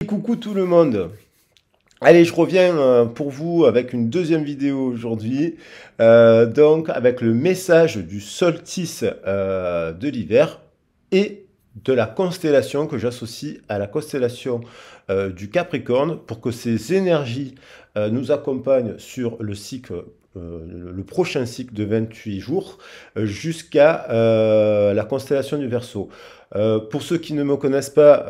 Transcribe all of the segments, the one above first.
Coucou tout le monde. Allez, je reviens pour vous avec une deuxième vidéo aujourd'hui, donc avec le message du solstice de l'hiver et de la constellation que j'associe à la constellation du Capricorne pour que ces énergies nous accompagnent sur le cycle, le prochain cycle de 28 jours jusqu'à la constellation du Verseau. Pour ceux qui ne me connaissent pas,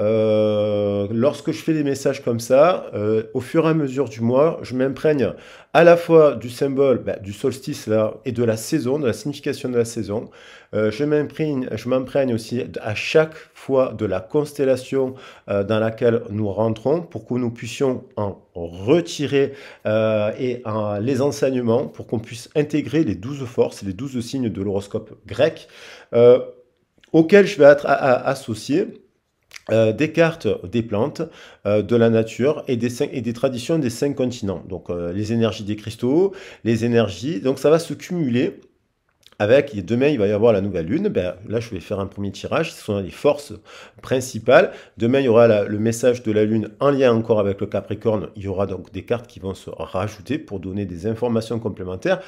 lorsque je fais des messages comme ça, au fur et à mesure du mois, je m'imprègne à la fois du symbole du solstice là, et de la saison, de la signification de la saison. Je m'imprègne aussi à chaque fois de la constellation dans laquelle nous rentrons pour que nous puissions en retirer les enseignements, pour qu'on puisse intégrer les 12 forces, les 12 signes de l'horoscope grec. Auquel je vais être associé des cartes des plantes, de la nature et des traditions des 5 continents. Donc les énergies des cristaux, les énergies, donc ça va se cumuler avec, demain il va y avoir la nouvelle lune, là je vais faire un premier tirage, ce sont les forces principales. Demain il y aura le message de la lune en lien encore avec le Capricorne, il y aura donc des cartes qui vont se rajouter pour donner des informations complémentaires.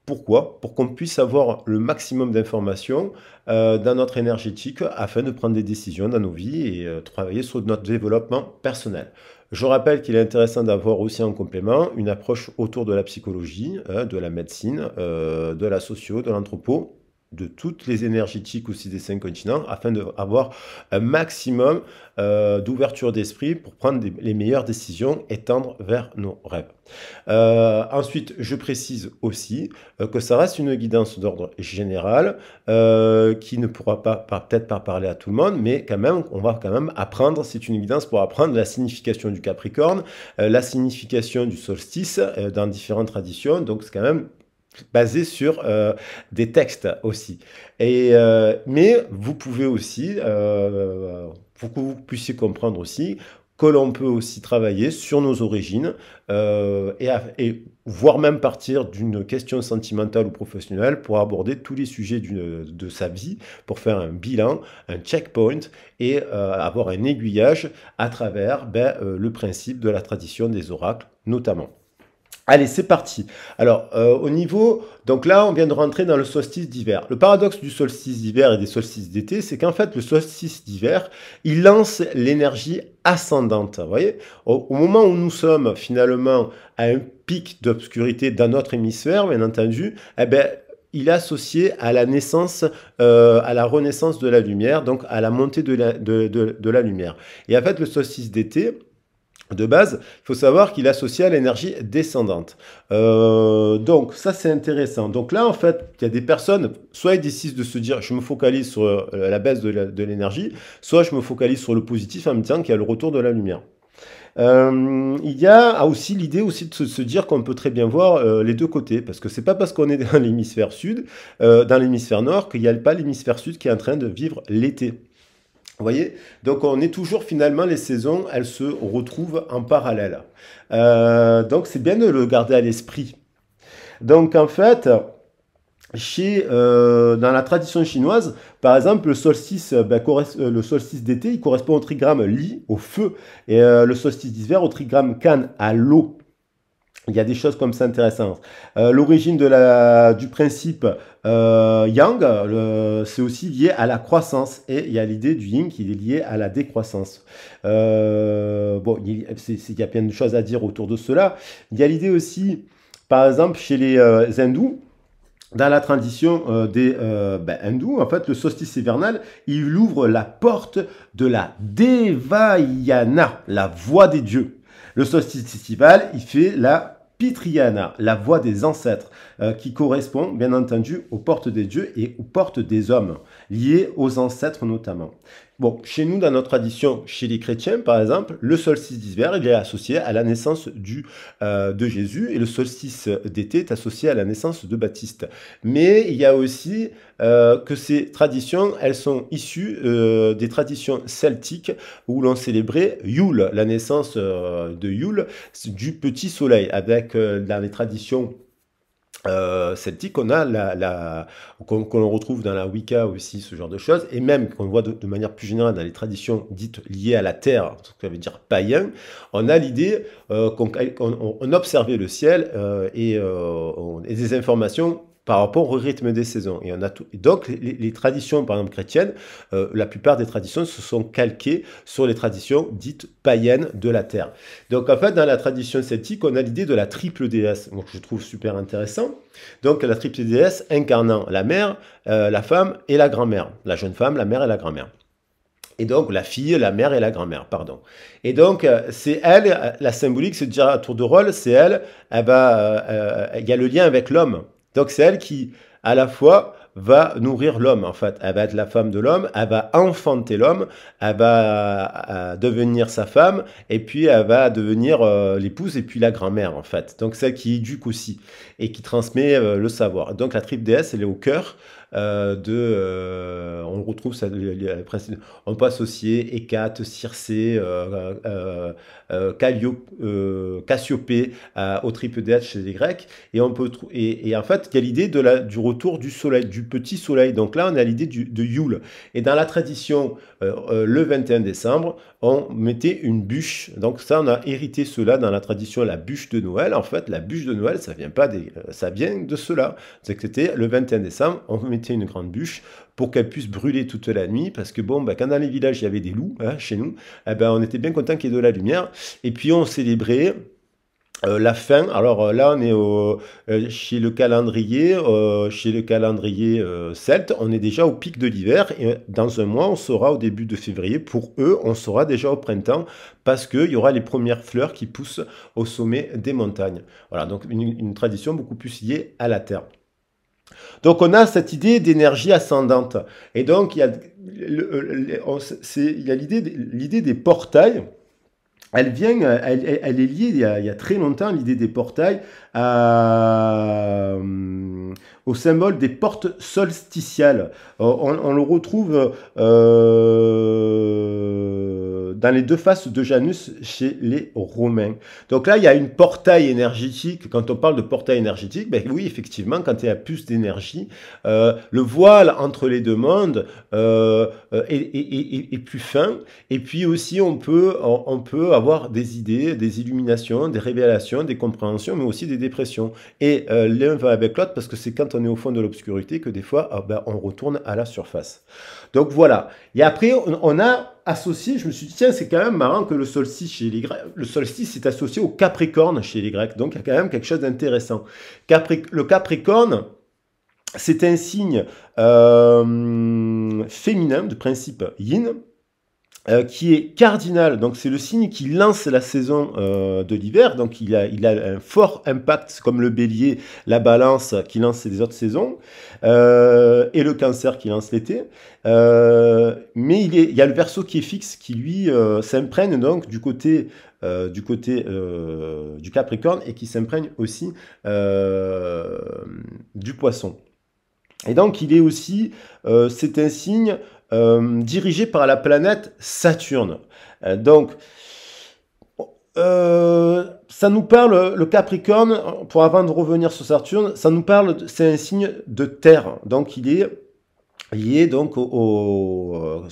Pourquoi? Pour qu'on puisse avoir le maximum d'informations dans notre énergétique afin de prendre des décisions dans nos vies et travailler sur notre développement personnel. Je rappelle qu'il est intéressant d'avoir aussi en complément une approche autour de la psychologie, de la médecine, de la socio, de l'anthropo, de toutes les énergétiques aussi des 5 continents, afin d'avoir un maximum d'ouverture d'esprit pour prendre les meilleures décisions et tendre vers nos rêves. Ensuite, je précise aussi que ça reste une guidance d'ordre général qui ne pourra peut-être pas parler à tout le monde, mais quand même, on va quand même apprendre, c'est une guidance pour apprendre la signification du Capricorne, la signification du solstice dans différentes traditions, donc c'est quand même basé sur des textes aussi. Mais vous pouvez aussi, pour que vous puissiez comprendre aussi, que l'on peut aussi travailler sur nos origines et voire même partir d'une question sentimentale ou professionnelle pour aborder tous les sujets de sa vie, pour faire un bilan, un checkpoint et avoir un aiguillage à travers le principe de la tradition des oracles notamment. Allez, c'est parti. Alors, au niveau... Donc là, on vient de rentrer dans le solstice d'hiver. Le paradoxe du solstice d'hiver et des solstices d'été, c'est qu'en fait, le solstice d'hiver, il lance l'énergie ascendante. Vous voyez, au moment où nous sommes finalement à un pic d'obscurité dans notre hémisphère, bien entendu, eh ben, il est associé à la naissance, à la renaissance de la lumière, donc à la montée de la lumière. Et en fait, le solstice d'été... De base, il faut savoir qu'il est associé à l'énergie descendante. Donc, ça, c'est intéressant. Donc là, en fait, il y a des personnes, soit ils décident de se dire, je me focalise sur la baisse de l'énergie, soit je me focalise sur le positif en me disant qu'il y a le retour de la lumière. Il y a aussi l'idée aussi de se dire qu'on peut très bien voir les deux côtés, parce que c'est pas parce qu'on est dans l'hémisphère sud, dans l'hémisphère nord, qu'il n'y a pas l'hémisphère sud qui est en train de vivre l'été. Vous voyez? Donc on est toujours finalement, les saisons, elles se retrouvent en parallèle. Donc c'est bien de le garder à l'esprit. Donc en fait, dans la tradition chinoise, par exemple, le solstice d'été, il correspond au trigramme Li, au feu, et le solstice d'hiver au trigramme Can, à l'eau. Il y a des choses comme ça intéressantes. L'origine du principe Yang, c'est aussi lié à la croissance. Et il y a l'idée du Yin qui est liée à la décroissance. Bon, il y a plein de choses à dire autour de cela. Il y a l'idée aussi, par exemple, chez les hindous, dans la tradition des hindous, en fait, le solstice hivernal, il ouvre la porte de la Devayana, la voix des dieux. Le solstice estival, il fait la Pitriyana, la voix des ancêtres, qui correspond bien entendu aux portes des dieux et aux portes des hommes, liées aux ancêtres notamment. Bon, chez nous, dans notre tradition, chez les chrétiens par exemple, le solstice d'hiver, il est associé à la naissance de Jésus et le solstice d'été est associé à la naissance de Baptiste. Mais il y a aussi que ces traditions, elles sont issues des traditions celtiques où l'on célébrait Yule, la naissance de Yule, du petit soleil, avec dans les traditions celtique, on a qu'on retrouve dans la Wicca aussi, ce genre de choses, et même qu'on voit de manière plus générale dans les traditions dites liées à la terre, ce que ça veut dire païen, on a l'idée qu'on observait le ciel et des informations par rapport au rythme des saisons. Et on a tout. Et donc, les traditions, par exemple, chrétiennes, la plupart des traditions se sont calquées sur les traditions dites païennes de la terre. Donc, en fait, dans la tradition celtique, on a l'idée de la triple déesse, donc je trouve super intéressant. Donc, la triple déesse incarnant la mère, la femme et la grand-mère. La jeune femme, la mère et la grand-mère. Et donc, la fille, la mère et la grand-mère, pardon. Et donc, c'est elle, la symbolique, c'est déjà à tour de rôle, c'est elle, il y a le lien avec l'homme. Donc, c'est elle qui, à la fois, va nourrir l'homme, en fait. Elle va être la femme de l'homme, elle va enfanter l'homme, elle va devenir sa femme, et puis elle va devenir l'épouse, et puis la grand-mère, en fait. Donc, celle qui éduque aussi, et qui transmet le savoir. Donc, la triple déesse, elle est au cœur on retrouve ça, on peut associer Hécate, Circé, Cassiopée au triple déesse chez les Grecs, et on peut et en fait il y a l'idée du retour du soleil, du petit soleil. Donc là on a l'idée de Yule, et dans la tradition le 21 décembre on mettait une bûche. Donc ça on a hérité cela dans la tradition, la bûche de Noël. En fait la bûche de Noël ça vient pas ça vient de cela, c'est que c'était le 21 décembre on mettait une grande bûche pour qu'elle puisse brûler toute la nuit, parce que bon, quand dans les villages il y avait des loups, hein, chez nous, on était bien content qu'il y ait de la lumière, et puis on célébrait la fin. Alors là on est chez le calendrier celte, on est déjà au pic de l'hiver, et dans un mois on sera au début de février. Pour eux on sera déjà au printemps, parce qu'il y aura les premières fleurs qui poussent au sommet des montagnes. Voilà, donc une tradition beaucoup plus liée à la terre. Donc on a cette idée d'énergie ascendante. Et donc il y a l'idée des portails. Elle est liée il y a très longtemps, l'idée des portails, au symbole des portes solsticiales. On le retrouve dans les deux faces de Janus chez les Romains. Donc là, il y a une portail énergétique. Quand on parle de portail énergétique, ben oui, effectivement, quand il y a plus d'énergie, le voile entre les deux mondes est plus fin. Et puis aussi, on peut avoir des idées, des illuminations, des révélations, des compréhensions, mais aussi des dépressions. Et l'un va avec l'autre, parce que c'est quand on est au fond de l'obscurité que des fois, on retourne à la surface. Donc voilà. Et après, on a associé, je me suis dit, tiens, c'est quand même marrant que le solstice chez les Grecs, le solstice est associé au Capricorne chez les Grecs. Donc il y a quand même quelque chose d'intéressant. Le Capricorne, c'est un signe féminin de principe yin, qui est cardinal. Donc c'est le signe qui lance la saison de l'hiver. Donc il a un fort impact, comme le bélier, la balance qui lance les autres saisons, et le cancer qui lance l'été. Mais il y a le verseau qui est fixe, qui lui s'imprègne donc du côté du Capricorne, et qui s'imprègne aussi du Poisson. Et donc il est aussi, c'est un signe dirigé par la planète Saturne. Donc, ça nous parle, le Capricorne, avant de revenir sur Saturne, ça nous parle, c'est un signe de terre. Donc, il est lié donc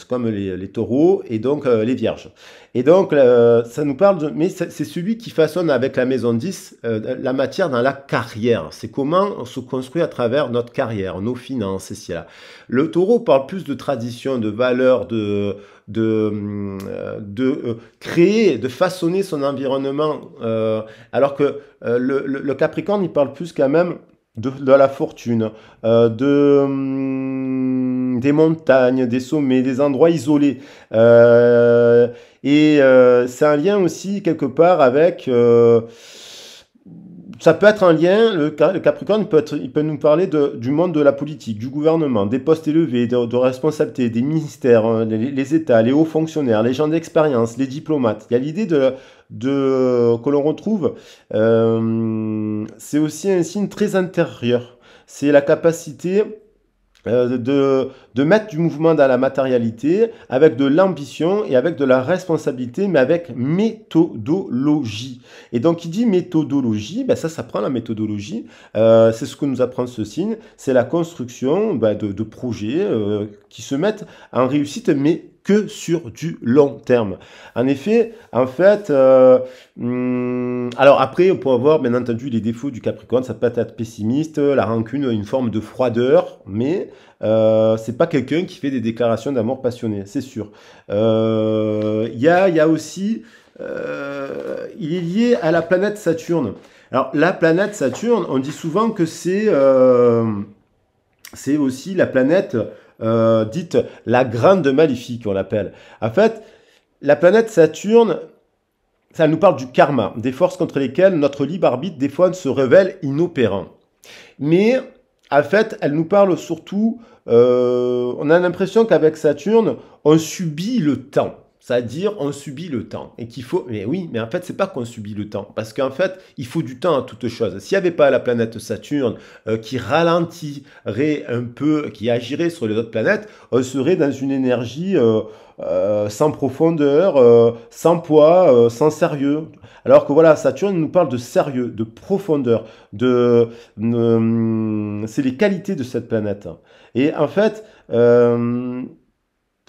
comme les taureaux et donc les vierges. Et donc, ça nous parle mais c'est celui qui façonne avec la maison 10 la matière dans la carrière. C'est comment on se construit à travers notre carrière, nos finances, et là. Le taureau parle plus de tradition, de valeur, de créer, de façonner son environnement, alors que le Capricorne, il parle plus quand même de la fortune, des montagnes, des sommets, des endroits isolés. C'est un lien aussi quelque part avec... ça peut être un lien, le Capricorne il peut nous parler du monde de la politique, du gouvernement, des postes élevés, de responsabilités, des ministères, les États, les hauts fonctionnaires, les gens d'expérience, les diplomates. Il y a l'idée que l'on retrouve, c'est aussi un signe très intérieur. C'est la capacité de mettre du mouvement dans la matérialité, avec de l'ambition et avec de la responsabilité, mais avec méthodologie. Et donc, il dit méthodologie, ben ça prend la méthodologie. C'est ce que nous apprend ce signe, c'est la construction de projets qui se mettent en réussite, mais que sur du long terme. En effet, en fait, alors après, on peut avoir bien entendu les défauts du Capricorne, ça peut être pessimiste, la rancune, une forme de froideur, mais c'est pas quelqu'un qui fait des déclarations d'amour passionné, c'est sûr. Il y a aussi, il est lié à la planète Saturne. Alors la planète Saturne, on dit souvent que c'est aussi la planète dite la grande maléfique, on l'appelle. En fait, la planète Saturne, ça nous parle du karma, des forces contre lesquelles notre libre arbitre, des fois, se révèle inopérant. Mais, en fait, elle nous parle surtout, on a l'impression qu'avec Saturne, on subit le temps. C'est-à-dire, on subit le temps. Et qu'il faut. Mais oui, mais en fait, c'est pas qu'on subit le temps. Parce qu'en fait, il faut du temps à toute chose. S'il n'y avait pas la planète Saturne qui ralentirait un peu, qui agirait sur les autres planètes, on serait dans une énergie sans profondeur, sans poids, sans sérieux. Alors que voilà, Saturne nous parle de sérieux, de profondeur, c'est les qualités de cette planète. Et en fait,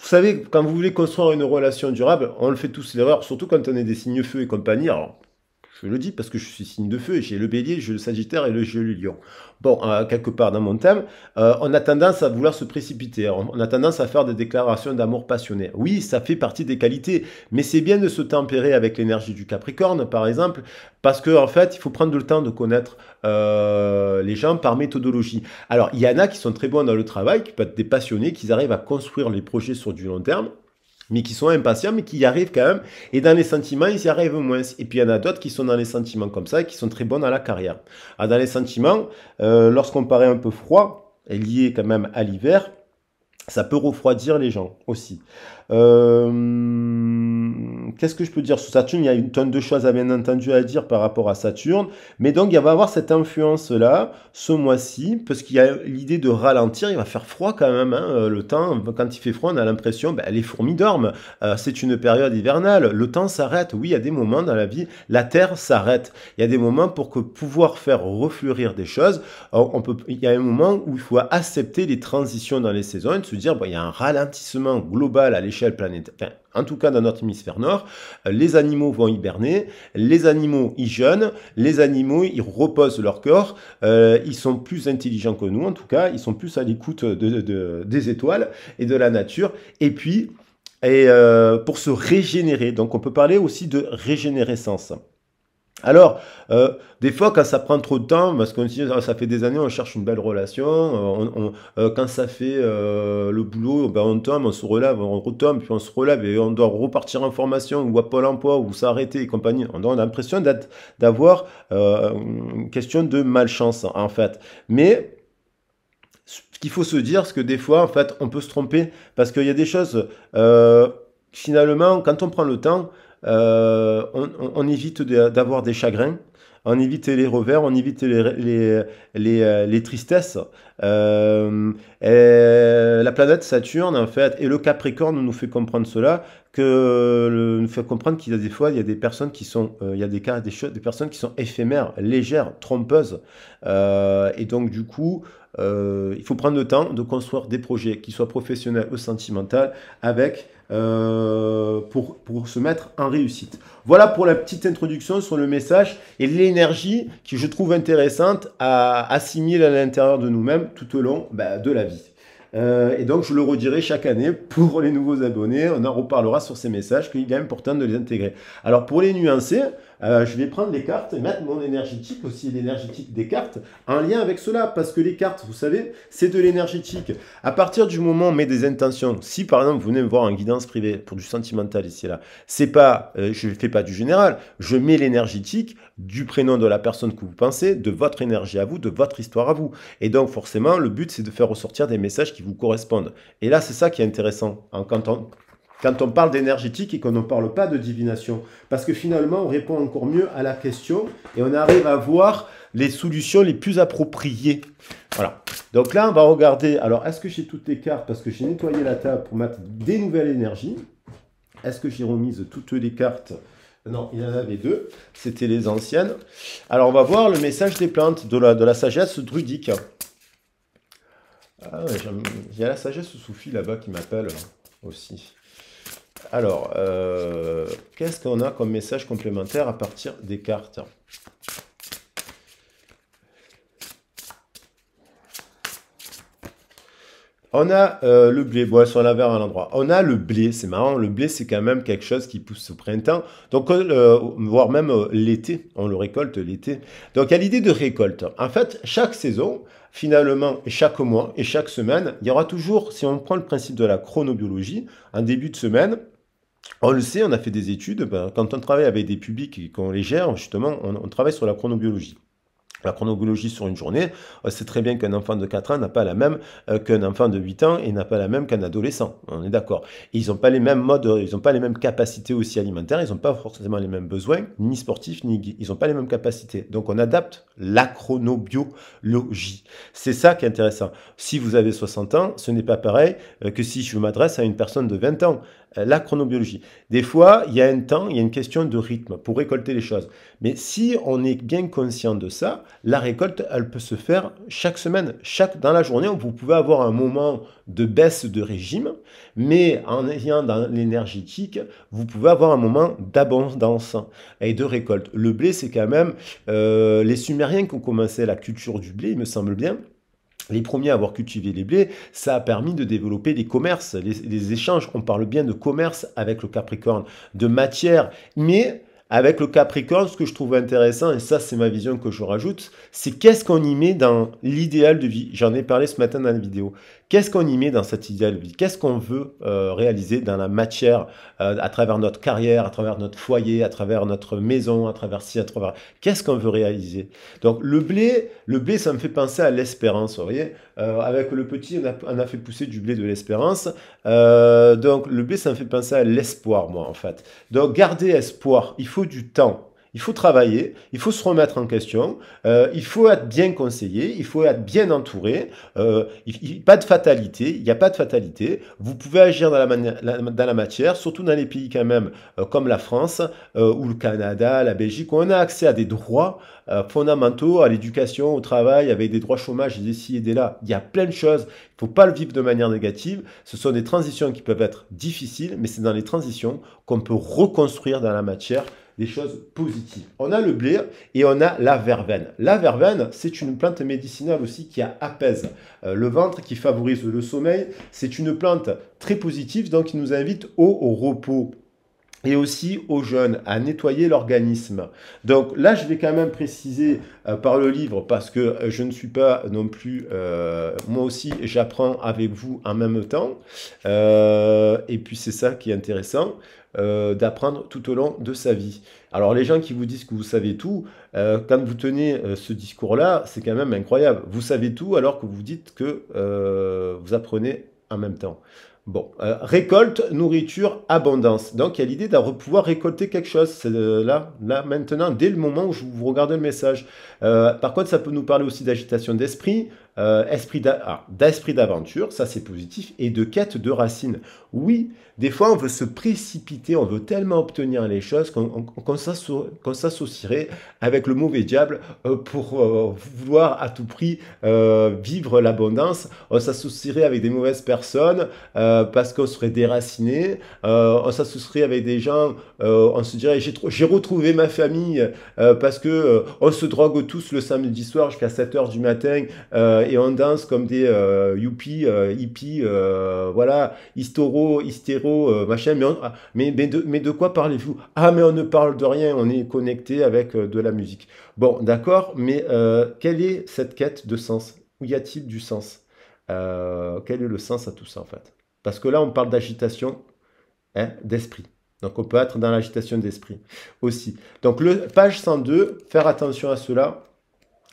vous savez, quand vous voulez construire une relation durable, on le fait tous l'erreur, surtout quand on est des signes feu et compagnie. Alors, je le dis parce que je suis signe de feu, j'ai le bélier, j'ai le sagittaire et j'ai le lion. Bon, quelque part dans mon thème, on a tendance à vouloir se précipiter, on a tendance à faire des déclarations d'amour passionné. Oui, ça fait partie des qualités, mais c'est bien de se tempérer avec l'énergie du Capricorne, par exemple, parce qu'en fait, il faut prendre le temps de connaître les gens par méthodologie. Alors, il y en a qui sont très bons dans le travail, qui peuvent être des passionnés, qui arrivent à construire les projets sur du long terme, mais qui sont impatients, mais qui y arrivent quand même. Et dans les sentiments, ils y arrivent moins. Et puis, il y en a d'autres qui sont dans les sentiments comme ça et qui sont très bons dans la carrière. Alors, dans les sentiments, lorsqu'on paraît un peu froid, et lié quand même à l'hiver, ça peut refroidir les gens aussi. Qu'est-ce que je peux dire sur Saturne? Il y a une tonne de choses, bien entendu, à dire par rapport à Saturne. Mais donc, il va y avoir cette influence-là, ce mois-ci, parce qu'il y a l'idée de ralentir. Il va faire froid quand même. Hein, le temps, quand il fait froid, on a l'impression, les fourmis dorment. C'est une période hivernale. Le temps s'arrête. Oui, il y a des moments dans la vie, la Terre s'arrête. Il y a des moments pour pouvoir faire refleurir des choses. Il y a un moment où il faut accepter les transitions dans les saisons et de se dire, il y a un ralentissement global à l'échelle planétaire. Enfin, en tout cas, dans notre hémisphère nord, les animaux vont hiberner, les animaux ils jeûnent, les animaux ils reposent leur corps, ils sont plus intelligents que nous, en tout cas, ils sont plus à l'écoute des étoiles et de la nature. Et puis, pour se régénérer, donc on peut parler aussi de régénérescence. Alors, des fois, quand ça prend trop de temps, parce qu'on se dit, ça fait des années, on cherche une belle relation, quand ça fait le boulot, on tombe, on se relève, on retombe, puis on se relève et on doit repartir en formation ou à Pôle emploi ou s'arrêter et compagnie. On a l'impression d'avoir une question de malchance, en fait. Mais ce qu'il faut se dire, c'est que des fois, en fait, on peut se tromper parce qu'il y a des choses, finalement, quand on prend le temps, on évite d'avoir des chagrins, on évite les revers, on évite les tristesses. La planète Saturne, en fait, et le Capricorne nous fait comprendre cela, nous fait comprendre qu'il y a des fois, il y a des personnes qui sont, il y a des cas, des personnes qui sont éphémères, légères, trompeuses. Et donc, du coup, il faut prendre le temps de construire des projets qui soient professionnels ou sentimentaux avec pour se mettre en réussite. Voilà pour la petite introduction sur le message et l'énergie que je trouve intéressante à assimiler à l'intérieur de nous-mêmes tout au long de la vie. Et donc, je le redirai chaque année pour les nouveaux abonnés. On en reparlera sur ces messages qu'il est important de les intégrer. Alors, pour les nuancer, je vais prendre les cartes et mettre mon énergétique, aussi l'énergétique des cartes, en lien avec cela. Parce que les cartes, vous savez, c'est de l'énergétique. À partir du moment où on met des intentions, si par exemple, vous venez me voir en guidance privée pour du sentimental ici et là, c'est pas, je ne fais pas du général, je mets l'énergétique du prénom de la personne que vous pensez, de votre énergie à vous, de votre histoire à vous. Et donc, forcément, le but, c'est de faire ressortir des messages qui vous correspondent. Et là, c'est ça qui est intéressant. quand on parle d'énergétique et qu'on ne parle pas de divination. Parce que finalement, on répond encore mieux à la question et on arrive à voir les solutions les plus appropriées. Voilà. Donc là, on va regarder. Alors, est-ce que j'ai toutes les cartes? Parce que j'ai nettoyé la table pour mettre des nouvelles énergies. Est-ce que j'ai remis toutes les cartes? Non, il y en avait deux. C'était les anciennes. Alors, on va voir le message des plantes de la sagesse druidique. Ah, il y a la sagesse Soufi là-bas qui m'appelle aussi. Alors, qu'est-ce qu'on a comme message complémentaire à partir des cartes? On a le blé, bon, elles sont à l'envers à l'endroit. On a le blé, c'est marrant, le blé c'est quand même quelque chose qui pousse au printemps, donc voire même l'été, on le récolte l'été. Donc il y a l'idée de récolte. En fait, chaque saison, finalement, et chaque mois, et chaque semaine, il y aura toujours, si on prend le principe de la chronobiologie, en début de semaine, on le sait, on a fait des études, ben, quand on travaille avec des publics et qu'on les gère, justement, on travaille sur la chronobiologie. La chronobiologie sur une journée, on sait très bien qu'un enfant de 4 ans n'a pas la même qu'un enfant de 8 ans et n'a pas la même qu'un adolescent. On est d'accord. Et ils n'ont pas les mêmes modes, ils n'ont pas les mêmes capacités aussi alimentaires, ils n'ont pas forcément les mêmes besoins, ni sportifs, ni ils n'ont pas les mêmes capacités. Donc on adapte la chronobiologie. C'est ça qui est intéressant. Si vous avez 60 ans, ce n'est pas pareil que si je m'adresse à une personne de 20 ans. La chronobiologie. Des fois, il y a un temps, il y a une question de rythme pour récolter les choses. Mais si on est bien conscient de ça, la récolte, elle peut se faire chaque semaine. Dans la journée, vous pouvez avoir un moment de baisse de régime, mais en ayant dans l'énergétique, vous pouvez avoir un moment d'abondance et de récolte. Le blé, c'est quand même les Sumériens qui ont commencé la culture du blé, il me semble bien. Les premiers à avoir cultivé les blés, ça a permis de développer les commerces, les échanges. On parle bien de commerce avec le Capricorne, de matière, mais avec le Capricorne, ce que je trouve intéressant, et ça c'est ma vision que je rajoute, c'est qu'est-ce qu'on y met dans l'idéal de vie. J'en ai parlé ce matin dans la vidéo. Qu'est-ce qu'on y met dans cet idéal de vie? Qu'est-ce qu'on veut réaliser dans la matière, à travers notre carrière, à travers notre foyer, à travers notre maison, à travers ci, à travers... Qu'est-ce qu'on veut réaliser? Donc le blé, ça me fait penser à l'espérance, vous voyez. Avec le petit, on a fait pousser du blé de l'espérance. Donc le blé, ça me fait penser à l'espoir, moi, en fait. Donc garder espoir, il faut du temps. Il faut travailler, il faut se remettre en question, il faut être bien conseillé, il faut être bien entouré, pas de fatalité, il n'y a pas de fatalité. Vous pouvez agir dans la matière, surtout dans les pays quand même comme la France ou le Canada, la Belgique, où on a accès à des droits fondamentaux, à l'éducation, au travail, avec des droits chômage, des ci et des là. Il y a plein de choses, il ne faut pas le vivre de manière négative. Ce sont des transitions qui peuvent être difficiles, mais c'est dans les transitions qu'on peut reconstruire dans la matière des choses positives. On a le blé et on a la verveine. La verveine, c'est une plante médicinale aussi qui apaise le ventre, qui favorise le sommeil. C'est une plante très positive, donc qui nous invite au repos et aussi aux jeunes à nettoyer l'organisme. Donc là, je vais quand même préciser par le livre, parce que je ne suis pas non plus, moi aussi, j'apprends avec vous en même temps. Et puis c'est ça qui est intéressant, d'apprendre tout au long de sa vie. Alors les gens qui vous disent que vous savez tout, quand vous tenez ce discours-là, c'est quand même incroyable. Vous savez tout alors que vous dites que vous apprenez en même temps. Bon, récolte, nourriture, abondance. Donc, il y a l'idée de pouvoir récolter quelque chose. C'est là, maintenant, dès le moment où vous regardez le message. Par contre, ça peut nous parler aussi d'agitation d'esprit, d'esprit d'aventure, ça c'est positif, et de quête de racines. Oui, des fois, on veut se précipiter, on veut tellement obtenir les choses qu'on s'associerait avec le mauvais diable pour vouloir à tout prix vivre l'abondance. On s'associerait avec des mauvaises personnes parce qu'on serait déraciné. On s'associerait avec des gens, on se dirait j'ai retrouvé ma famille parce que on se drogue tous le samedi soir jusqu'à 7 h du matin et on danse comme des hippies, voilà, hystéro, machin, mais de quoi parlez-vous? Ah, mais on ne parle de rien, on est connecté avec de la musique. Bon, d'accord, mais quelle est cette quête de sens? Où y a-t-il du sens? Quel est le sens à tout ça, en fait? Parce que là, on parle d'agitation, hein, d'esprit. Donc, on peut être dans l'agitation d'esprit aussi. Donc, page 102, faire attention à cela.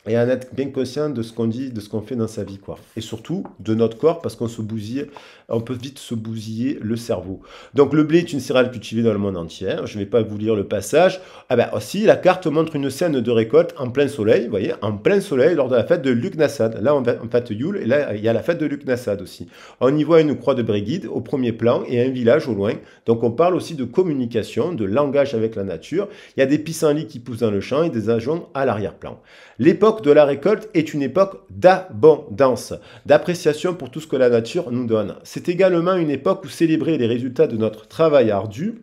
et à en être bien conscient de ce qu'on dit, de ce qu'on fait dans sa vie, quoi. Et surtout, de notre corps, parce qu'on se bousille, on peut vite se bousiller le cerveau. Donc, le blé est une céréale cultivée dans le monde entier. Je ne vais pas vous lire le passage. Ah ben, aussi, la carte montre une scène de récolte en plein soleil, vous voyez, en plein soleil, lors de la fête de Lughnasadh. Là, on fête Yule, et là, il y a la fête de Lughnasadh aussi. On y voit une croix de Brigid au premier plan et un village au loin. Donc, on parle aussi de communication, de langage avec la nature. Il y a des pissenlits qui poussent dans le champ et des ajoncs à l'arrière-plan. L'époque de la récolte est une époque d'abondance, d'appréciation pour tout ce que la nature nous donne. C'est également une époque où célébrer les résultats de notre travail ardu.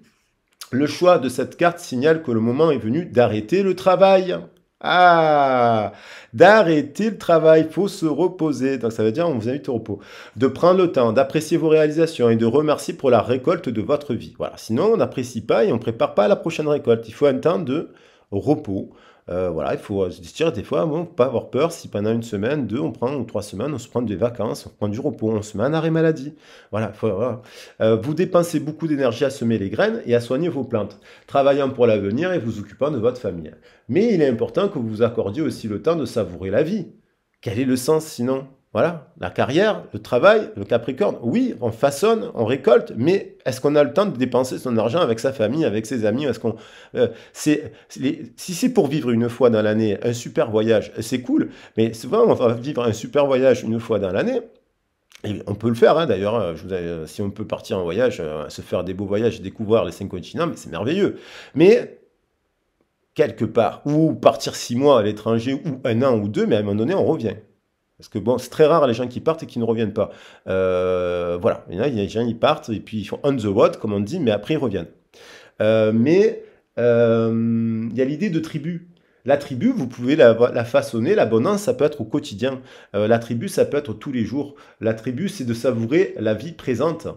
Le choix de cette carte signale que le moment est venu d'arrêter le travail. Ah, d'arrêter le travail, il faut se reposer. Donc ça veut dire on vous invite au repos. De prendre le temps d'apprécier vos réalisations et de remercier pour la récolte de votre vie. Voilà. Sinon, on n'apprécie pas et on ne prépare pas la prochaine récolte. Il faut un temps de repos. Voilà, il faut se dire des fois, bon, pas avoir peur si pendant une semaine, 2, on prend, ou 3 semaines, on se prend des vacances, on prend du repos, on se met en arrêt maladie. Voilà, voilà. Vous dépensez beaucoup d'énergie à semer les graines et à soigner vos plantes, travaillant pour l'avenir et vous occupant de votre famille. Mais il est important que vous vous accordiez aussi le temps de savourer la vie. Quel est le sens sinon? Voilà, la carrière, le travail, le Capricorne. Oui, on façonne, on récolte, mais est-ce qu'on a le temps de dépenser son argent avec sa famille, avec ses amis? Est-ce qu'on, si c'est pour vivre une fois dans l'année un super voyage, c'est cool, mais souvent on va vivre un super voyage une fois dans l'année. Et on peut le faire, hein, d'ailleurs, si on peut partir en voyage, se faire des beaux voyages, découvrir les 5 continents, mais c'est merveilleux. Mais quelque part, ou partir 6 mois à l'étranger, ou 1 an ou 2, mais à un moment donné, on revient. Parce que bon, c'est très rare les gens qui partent et qui ne reviennent pas. Voilà, il y a des gens qui partent et puis ils font on the road, comme on dit, mais après ils reviennent. Mais il y a l'idée de tribu. La tribu, vous pouvez la façonner, l'abondance, ça peut être au quotidien. La tribu, ça peut être tous les jours. La tribu, c'est de savourer la vie présente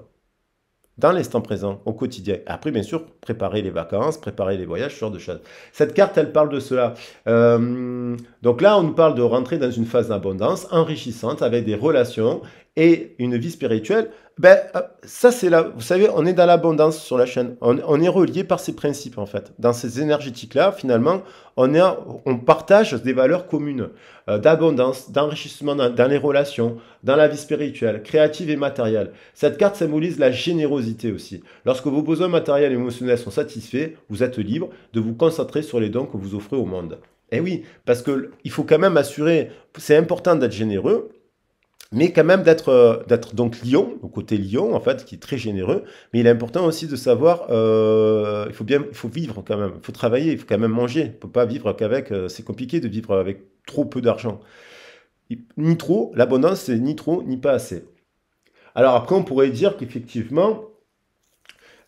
dans l'instant présent, au quotidien. Après, bien sûr, préparer les vacances, préparer les voyages, ce genre de choses. Cette carte, elle parle de cela. Donc là, on nous parle de rentrer dans une phase d'abondance enrichissante avec des relations et une vie spirituelle. Ben, ça, c'est là, vous savez, on est dans l'abondance sur la chaîne. On est relié par ces principes, en fait. Dans ces énergétiques-là, finalement, on partage des valeurs communes d'abondance, d'enrichissement dans les relations, dans la vie spirituelle, créative et matérielle. Cette carte symbolise la générosité aussi. Lorsque vos besoins matériels et émotionnels sont satisfaits, vous êtes libre de vous concentrer sur les dons que vous offrez au monde. Eh oui, parce que il faut quand même assurer, c'est important d'être généreux, mais quand même d'être donc lion, au côté lion en fait, qui est très généreux. Mais il est important aussi de savoir, il faut vivre quand même, il faut travailler, il faut quand même manger. On peut pas vivre qu'avec, c'est compliqué de vivre avec trop peu d'argent. Ni trop, l'abondance c'est ni trop ni pas assez. Alors après on pourrait dire qu'effectivement,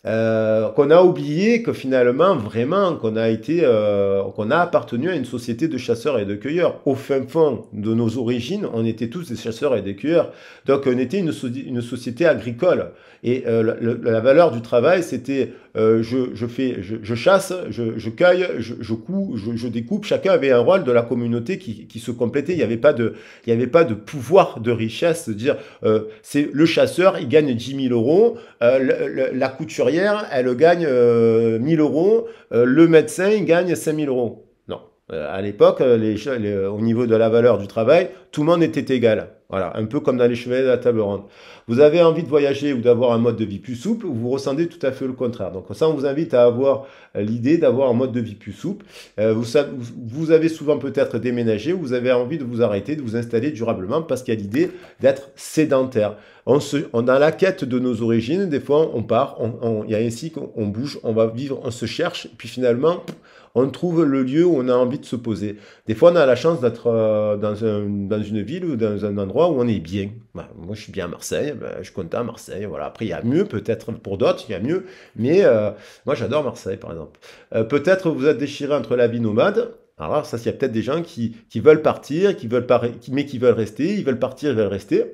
qu'on a oublié que finalement, vraiment, qu'on a appartenu à une société de chasseurs et de cueilleurs. Au fin fond de nos origines, on était tous des chasseurs et des cueilleurs. Donc, on était une société agricole. Et la valeur du travail, c'était je chasse, je cueille, je couds, je découpe. Chacun avait un rôle de la communauté qui se complétait. Il n'y avait pas de pouvoir de richesse. De dire, c'est le chasseur, il gagne 10 000 euros. La couturière, elle gagne 1000 euros. Le médecin, il gagne 5000 euros. Non. À l'époque, au niveau de la valeur du travail, tout le monde était égal. Voilà, un peu comme dans les chevaliers de la table ronde. Vous avez envie de voyager ou d'avoir un mode de vie plus souple, ou vous ressentez tout à fait le contraire. Donc ça, on vous invite à avoir l'idée d'avoir un mode de vie plus souple. Vous avez souvent peut-être déménagé, vous avez envie de vous arrêter, de vous installer durablement parce qu'il y a l'idée d'être sédentaire. On a la quête de nos origines, des fois on part, il y a ainsi qu'on bouge, on va vivre, on se cherche, puis finalement on trouve le lieu où on a envie de se poser. Des fois on a la chance d'être dans une ville ou dans un endroit où on est bien. Bah, moi je suis bien à Marseille, bah, je suis content à Marseille, voilà. Après il y a mieux, peut-être pour d'autres il y a mieux, mais moi j'adore Marseille par exemple. Peut-être vous êtes déchiré entre la vie nomade. Alors ça, il y a peut-être des gens qui veulent partir, mais qui veulent rester, ils veulent partir, ils veulent rester.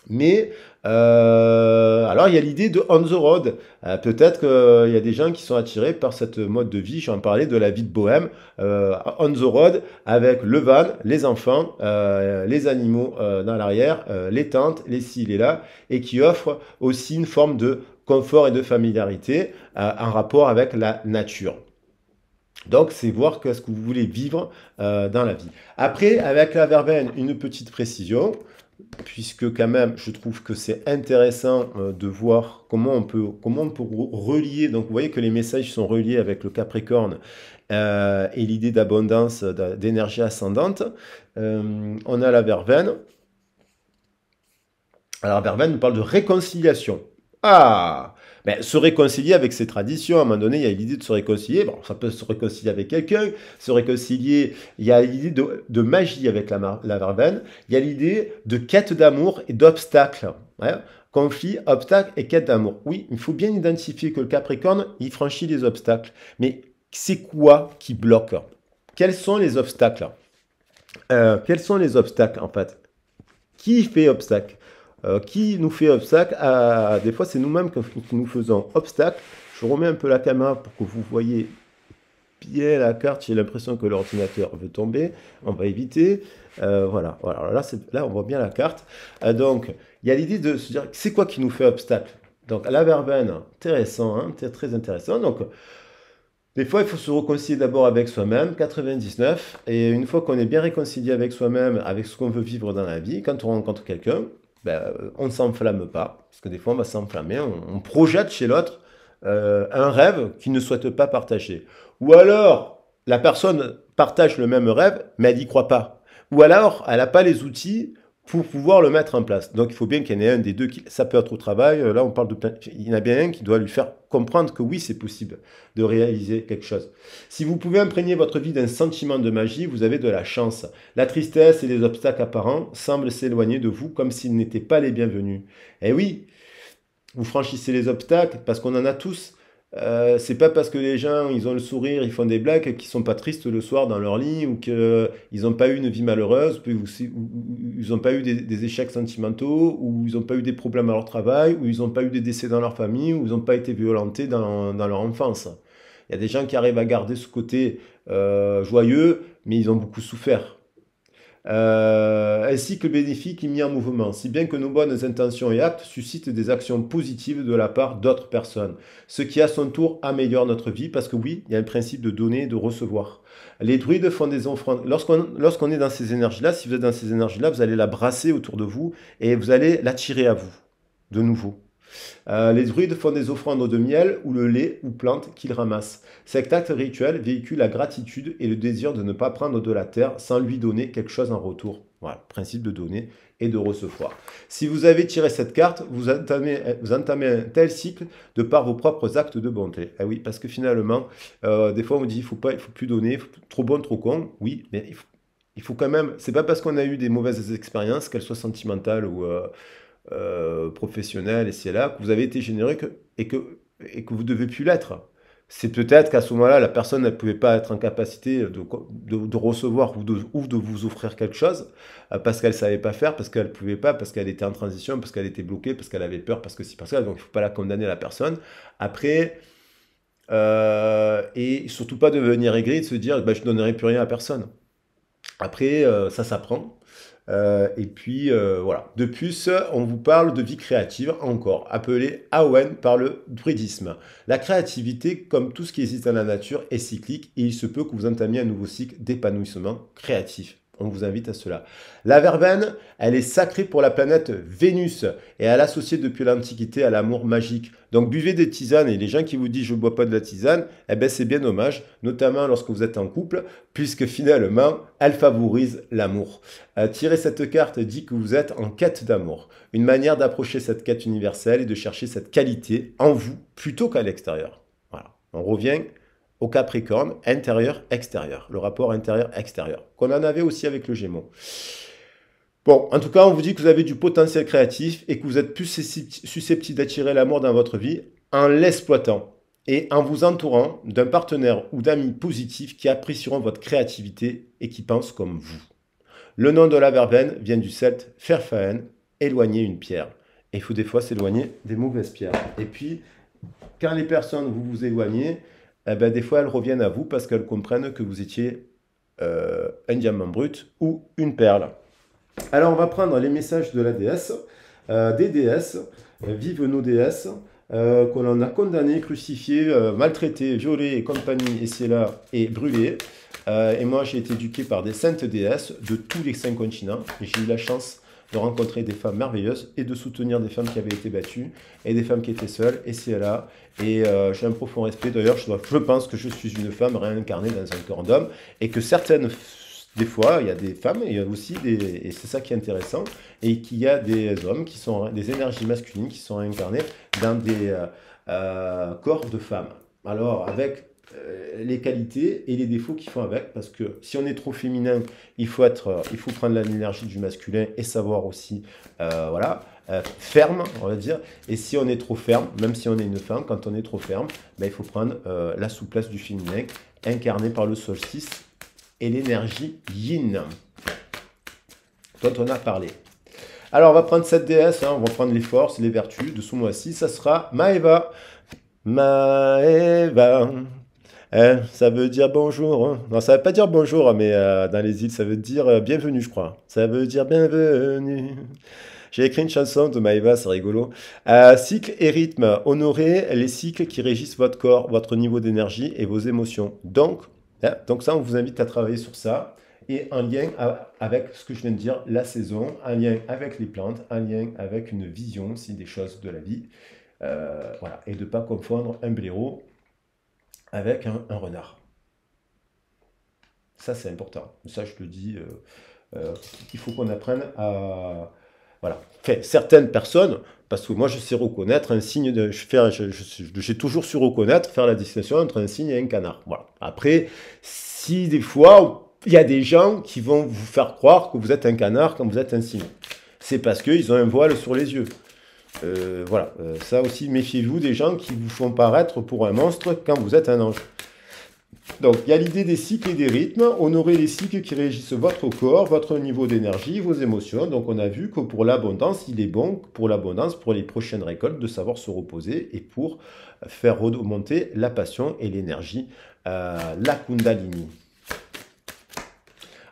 Mais alors il y a l'idée de on the road. Peut-être qu'il y a des gens qui sont attirés par cette mode de vie. J'en parlais de la vie de bohème, on the road avec le van, les enfants, les animaux dans l'arrière, les tentes, les ci, les là, et qui offre aussi une forme de confort et de familiarité en rapport avec la nature. Donc, c'est voir qu'est-ce que vous voulez vivre dans la vie. Après, avec la verveine, une petite précision, puisque quand même, je trouve que c'est intéressant de voir comment on peut relier. Donc, vous voyez que les messages sont reliés avec le Capricorne et l'idée d'abondance, d'énergie ascendante. On a la verveine. Alors, la verveine nous parle de réconciliation. Ah! Ben, se réconcilier avec ses traditions, à un moment donné, il y a l'idée de se réconcilier. Bon, ça peut se réconcilier avec quelqu'un, se réconcilier. Il y a l'idée de magie avec la verveine. Il y a l'idée de quête d'amour et d'obstacles. Ouais. Conflit, obstacle et quête d'amour. Oui, il faut bien identifier que le Capricorne, il franchit les obstacles. Mais c'est quoi qui bloque? Quels sont les obstacles? Quels sont les obstacles, en fait? Qui fait obstacle? Qui nous fait obstacle? Des fois, c'est nous-mêmes qui nous faisons obstacle. Je remets un peu la caméra pour que vous voyez bien la carte. J'ai l'impression que l'ordinateur veut tomber. On va éviter. Voilà, voilà. Là, on voit bien la carte. Donc, il y a l'idée de se dire, c'est quoi qui nous fait obstacle? Donc, la verveine, intéressant, hein, très intéressant. Donc, des fois, il faut se réconcilier d'abord avec soi-même, 99. Et une fois qu'on est bien réconcilié avec soi-même, avec ce qu'on veut vivre dans la vie, quand on rencontre quelqu'un, ben, on ne s'enflamme pas. Parce que des fois, on va s'enflammer. On projette chez l'autre un rêve qu'il ne souhaite pas partager. Ou alors, la personne partage le même rêve, mais elle n'y croit pas. Ou alors, elle n'a pas les outils pour pouvoir le mettre en place. Donc, il faut bien qu'il y en ait un des deux. Ça peut être au travail. Là, on parle de plein. Il y en a bien un qui doit lui faire comprendre que oui, c'est possible de réaliser quelque chose. Si vous pouvez imprégner votre vie d'un sentiment de magie, vous avez de la chance. La tristesse et les obstacles apparents semblent s'éloigner de vous comme s'ils n'étaient pas les bienvenus. Et oui, vous franchissez les obstacles parce qu'on en a tous. C'est pas parce que les gens ils ont le sourire, ils font des blagues, qu'ils sont pas tristes le soir dans leur lit ou qu'ils n'ont pas eu une vie malheureuse, ou ils n'ont pas eu des échecs sentimentaux, ou ils n'ont pas eu des problèmes à leur travail, ou ils n'ont pas eu des décès dans leur famille, ou ils n'ont pas été violentés dans leur enfance. Il y a des gens qui arrivent à garder ce côté joyeux, mais ils ont beaucoup souffert. Ainsi que le bénéfice qui est mis en mouvement, si bien que nos bonnes intentions et actes suscitent des actions positives de la part d'autres personnes, ce qui à son tour améliore notre vie, parce que oui, il y a un principe de donner et de recevoir. Les druides font des offrandes. Lorsqu'on est dans ces énergies-là, si vous êtes dans ces énergies-là, vous allez la brasser autour de vous et vous allez l'attirer à vous, de nouveau. Les druides font des offrandes de miel ou le lait ou plantes qu'ils ramassent. Cet acte rituel véhicule la gratitude et le désir de ne pas prendre de la terre sans lui donner quelque chose en retour. Voilà, principe de donner et de recevoir. Si vous avez tiré cette carte, vous entamez un tel cycle de par vos propres actes de bonté. Ah oui, parce que finalement, des fois on dit il faut plus donner, trop bon, trop con. Oui, mais il faut quand même. C'est pas parce qu'on a eu des mauvaises expériences, qu'elles soient sentimentales ou professionnel, et c'est là que vous avez été généreux et que vous ne devez plus l'être. C'est peut-être qu'à ce moment-là, la personne ne pouvait pas être en capacité de recevoir ou de vous offrir quelque chose parce qu'elle ne savait pas faire, parce qu'elle ne pouvait pas, parce qu'elle était en transition, parce qu'elle était bloquée, parce qu'elle avait peur, parce que si, parce que donc il ne faut pas la condamner la personne. Après, et surtout pas devenir aigri, de se dire bah, je ne donnerai plus rien à personne. Après, ça s'apprend. Et puis voilà. De plus, on vous parle de vie créative encore, appelée Awen par le druidisme. La créativité, comme tout ce qui existe dans la nature, est cyclique et il se peut que vous entamiez un nouveau cycle d'épanouissement créatif. On vous invite à cela. La verveine, elle est sacrée pour la planète Vénus et elle est associée depuis l'Antiquité à l'amour magique. Donc buvez des tisanes et les gens qui vous disent je ne bois pas de la tisane, eh ben c'est bien dommage, notamment lorsque vous êtes en couple, puisque finalement elle favorise l'amour. Tirer cette carte dit que vous êtes en quête d'amour. Une manière d'approcher cette quête universelle et de chercher cette qualité en vous plutôt qu'à l'extérieur. Voilà. On revient au Capricorne, intérieur-extérieur. Le rapport intérieur-extérieur. Qu'on en avait aussi avec le Gémeaux. Bon, en tout cas, on vous dit que vous avez du potentiel créatif et que vous êtes plus susceptible d'attirer l'amour dans votre vie en l'exploitant et en vous entourant d'un partenaire ou d'amis positifs qui apprécieront votre créativité et qui pensent comme vous. Le nom de la verveine vient du celte ferfaen, éloigner une pierre. Et il faut des fois s'éloigner des mauvaises pierres. Et puis, quand les personnes vous vous éloignez, eh ben, des fois elles reviennent à vous parce qu'elles comprennent que vous étiez un diamant brut ou une perle. Alors on va prendre les messages de la déesse, des déesses, vive nos déesses. qu'on a condamné, crucifié, maltraité, violé et compagnie, et c'est là, et brûlé. Et moi, j'ai été éduqué par des saintes déesses de tous les 5 continents. Et j'ai eu la chance de rencontrer des femmes merveilleuses et de soutenir des femmes qui avaient été battues et des femmes qui étaient seules, et c'est là. Et j'ai un profond respect. D'ailleurs, je pense que je suis une femme réincarnée dans un corps d'homme et que certaines, des fois, il y a des femmes, et il y a aussi des, et c'est ça qui est intéressant, et qu'il y a des hommes qui sont des énergies masculines qui sont réincarnées dans des corps de femmes. Alors, avec les qualités et les défauts qu'il faut avec, parce que si on est trop féminin, il faut prendre l'énergie du masculin et savoir aussi, voilà, ferme, on va dire. Et si on est trop ferme, même si on est une femme, quand on est trop ferme, ben, il faut prendre la souplesse du féminin, incarnée par le solstice et l'énergie yin, dont on a parlé. Alors, on va prendre cette déesse, hein, on va prendre les forces, les vertus de ce mois-ci. Ça sera Maeva. Maeva. Ça veut dire bonjour. Hein. Non, ça veut pas dire bonjour, mais dans les îles, ça veut dire bienvenue, je crois. Ça veut dire bienvenue. J'ai écrit une chanson de Maeva, c'est rigolo. Cycle et rythme. Honorez les cycles qui régissent votre corps, votre niveau d'énergie et vos émotions. Donc ça, on vous invite à travailler sur ça. Et en lien avec ce que je viens de dire, la saison, un lien avec les plantes, un lien avec une vision aussi des choses de la vie. Voilà. Et de ne pas confondre un blaireau avec un renard. Ça, c'est important. Ça, je te dis, il faut qu'on apprenne à... Voilà. Enfin, certaines personnes, parce que moi, je sais reconnaître un signe de... J'ai toujours su reconnaître, faire la distinction entre un cygne et un canard. Voilà. Après, si des fois, il y a des gens qui vont vous faire croire que vous êtes un canard quand vous êtes un cygne, c'est parce qu'ils ont un voile sur les yeux. Voilà, ça aussi, méfiez-vous des gens qui vous font paraître pour un monstre quand vous êtes un ange. Donc, il y a l'idée des cycles et des rythmes. Honorez les cycles qui régissent votre corps, votre niveau d'énergie, vos émotions. Donc, on a vu que pour l'abondance, il est bon, pour l'abondance, pour les prochaines récoltes, de savoir se reposer et pour faire remonter la passion et l'énergie, la Kundalini.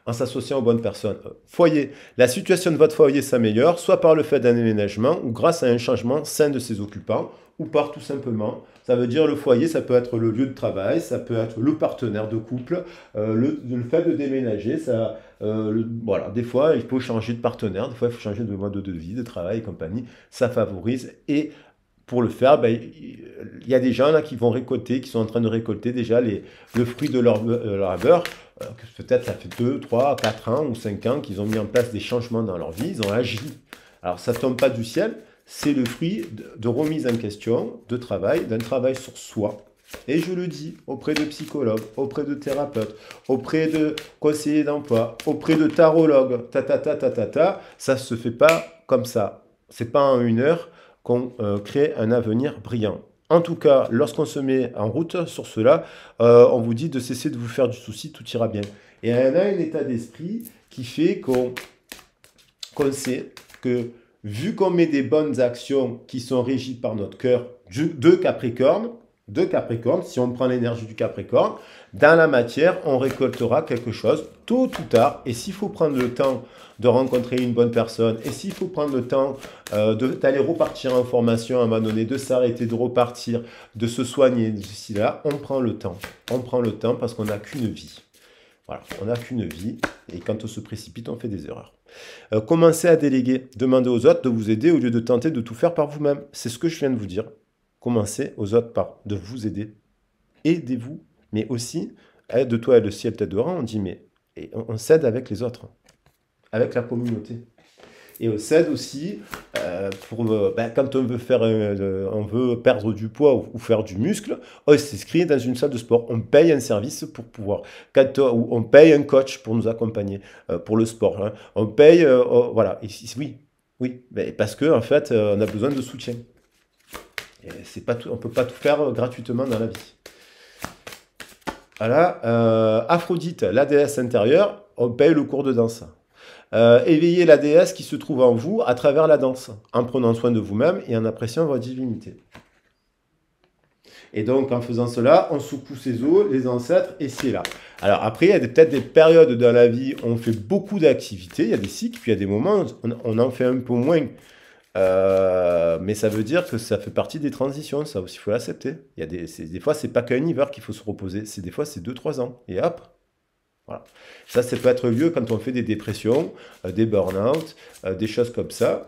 En s'associant aux bonnes personnes. Foyer. La situation de votre foyer s'améliore, soit par le fait d'un déménagement ou grâce à un changement sain de ses occupants, ou par tout simplement, ça veut dire le foyer, ça peut être le lieu de travail, ça peut être le partenaire de couple, le fait de déménager, ça, voilà, des fois il faut changer de partenaire, des fois il faut changer de mode de vie, de travail et compagnie, ça favorise. Et pour le faire, ben, il y a des gens là qui vont récolter, qui sont en train de récolter déjà le fruit de leur labeur. Peut-être ça fait 2, 3, 4 ans ou 5 ans qu'ils ont mis en place des changements dans leur vie, ils ont agi. Alors ça ne tombe pas du ciel, c'est le fruit de remise en question, de travail, d'un travail sur soi. Et je le dis auprès de psychologues, auprès de thérapeutes, auprès de conseillers d'emploi, auprès de tarologues, ça ne se fait pas comme ça. Ce n'est pas en une heure qu'on crée un avenir brillant. En tout cas, lorsqu'on se met en route sur cela, on vous dit de cesser de vous faire du souci, tout ira bien. Et il y a un état d'esprit qui fait qu'on sait que, vu qu'on met des bonnes actions qui sont régies par notre cœur de Capricorne, si on prend l'énergie du Capricorne, dans la matière, on récoltera quelque chose tôt ou tard. Et s'il faut prendre le temps de rencontrer une bonne personne, et s'il faut prendre le temps d'aller repartir en formation à un moment donné, de s'arrêter, de repartir, de se soigner, de ceci là, on prend le temps. On prend le temps parce qu'on n'a qu'une vie. Voilà, on n'a qu'une vie. Et quand on se précipite, on fait des erreurs. Commencez à déléguer. Demandez aux autres de vous aider au lieu de tenter de tout faire par vous-même. C'est ce que je viens de vous dire. Commencez aux autres de vous aider. Aidez-vous. Mais aussi, aide toi et le ciel t'aidera. On dit, mais on s'aide avec les autres, avec la communauté. Et on s'aide aussi quand on veut perdre du poids ou faire du muscle, on s'inscrit dans une salle de sport. On paye un service pour pouvoir. On paye un coach pour nous accompagner pour le sport. Hein. On paye, voilà. Et oui, parce que en fait, on a besoin de soutien. C'est pas tout, on ne peut pas tout faire gratuitement dans la vie. Voilà, Aphrodite, la déesse intérieure, on paye le cours de danse. Éveillez la déesse qui se trouve en vous à travers la danse, en prenant soin de vous-même et en appréciant votre divinité. Et donc, en faisant cela, on secoue ses os, les ancêtres, et c'est là. Alors après, il y a peut-être des périodes dans la vie où on fait beaucoup d'activités, il y a des cycles, puis il y a des moments où on en fait un peu moins. Mais ça veut dire que ça fait partie des transitions, ça aussi, il faut l'accepter. Des fois, c'est pas qu'un hiver qu'il faut se reposer, des fois, c'est 2, 3 ans. Et hop, voilà. Ça peut être lieu quand on fait des dépressions, des burn-out, des choses comme ça.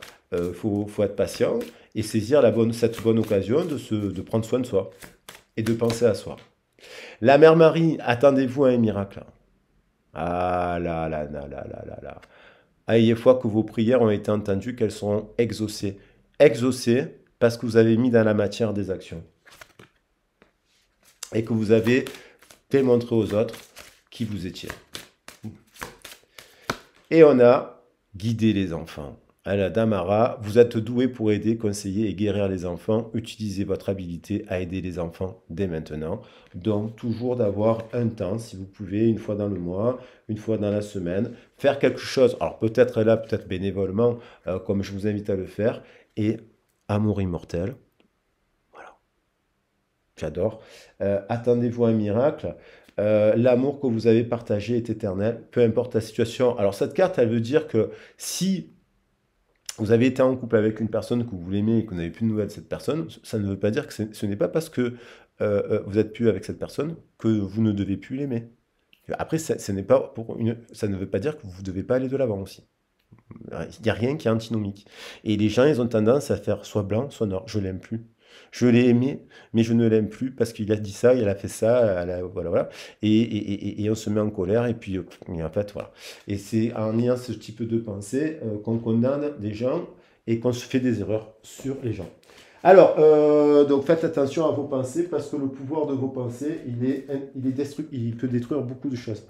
Faut être patient et saisir cette bonne occasion de prendre soin de soi et de penser à soi. La mère Marie, attendez-vous à un miracle. Ah là là là là là là là. Ayez foi que vos prières ont été entendues, qu'elles seront exaucées. Exaucées parce que vous avez mis dans la matière des actions. Et que vous avez démontré aux autres qui vous étiez. Et on a guidé les enfants. À la Damara, vous êtes doué pour aider, conseiller et guérir les enfants. Utilisez votre habilité à aider les enfants dès maintenant. Donc, toujours d'avoir un temps, si vous pouvez, une fois dans le mois, une fois dans la semaine, faire quelque chose. Alors, peut-être là, peut-être bénévolement, comme je vous invite à le faire. Et amour immortel. Voilà, j'adore. Attendez-vous à un miracle. L'amour que vous avez partagé est éternel, peu importe la situation. Alors, cette carte, elle veut dire que si vous avez été en couple avec une personne que vous l'aimez et que vous n'avez plus de nouvelles de cette personne, ça ne veut pas dire que ce n'est pas parce que vous êtes plus avec cette personne que vous ne devez plus l'aimer. Après, ça ne veut pas dire que vous ne devez pas aller de l'avant aussi. Il n'y a rien qui est antinomique. Et les gens, ils ont tendance à faire soit blanc, soit noir. Je l'aime plus. Je l'ai aimé, mais je ne l'aime plus parce qu'il a dit ça, il a fait ça, voilà, voilà. Et on se met en colère, et puis, en fait, voilà. Et c'est en ayant ce type de pensée qu'on condamne des gens et qu'on se fait des erreurs sur les gens. Alors, donc faites attention à vos pensées parce que le pouvoir de vos pensées, il peut détruire beaucoup de choses.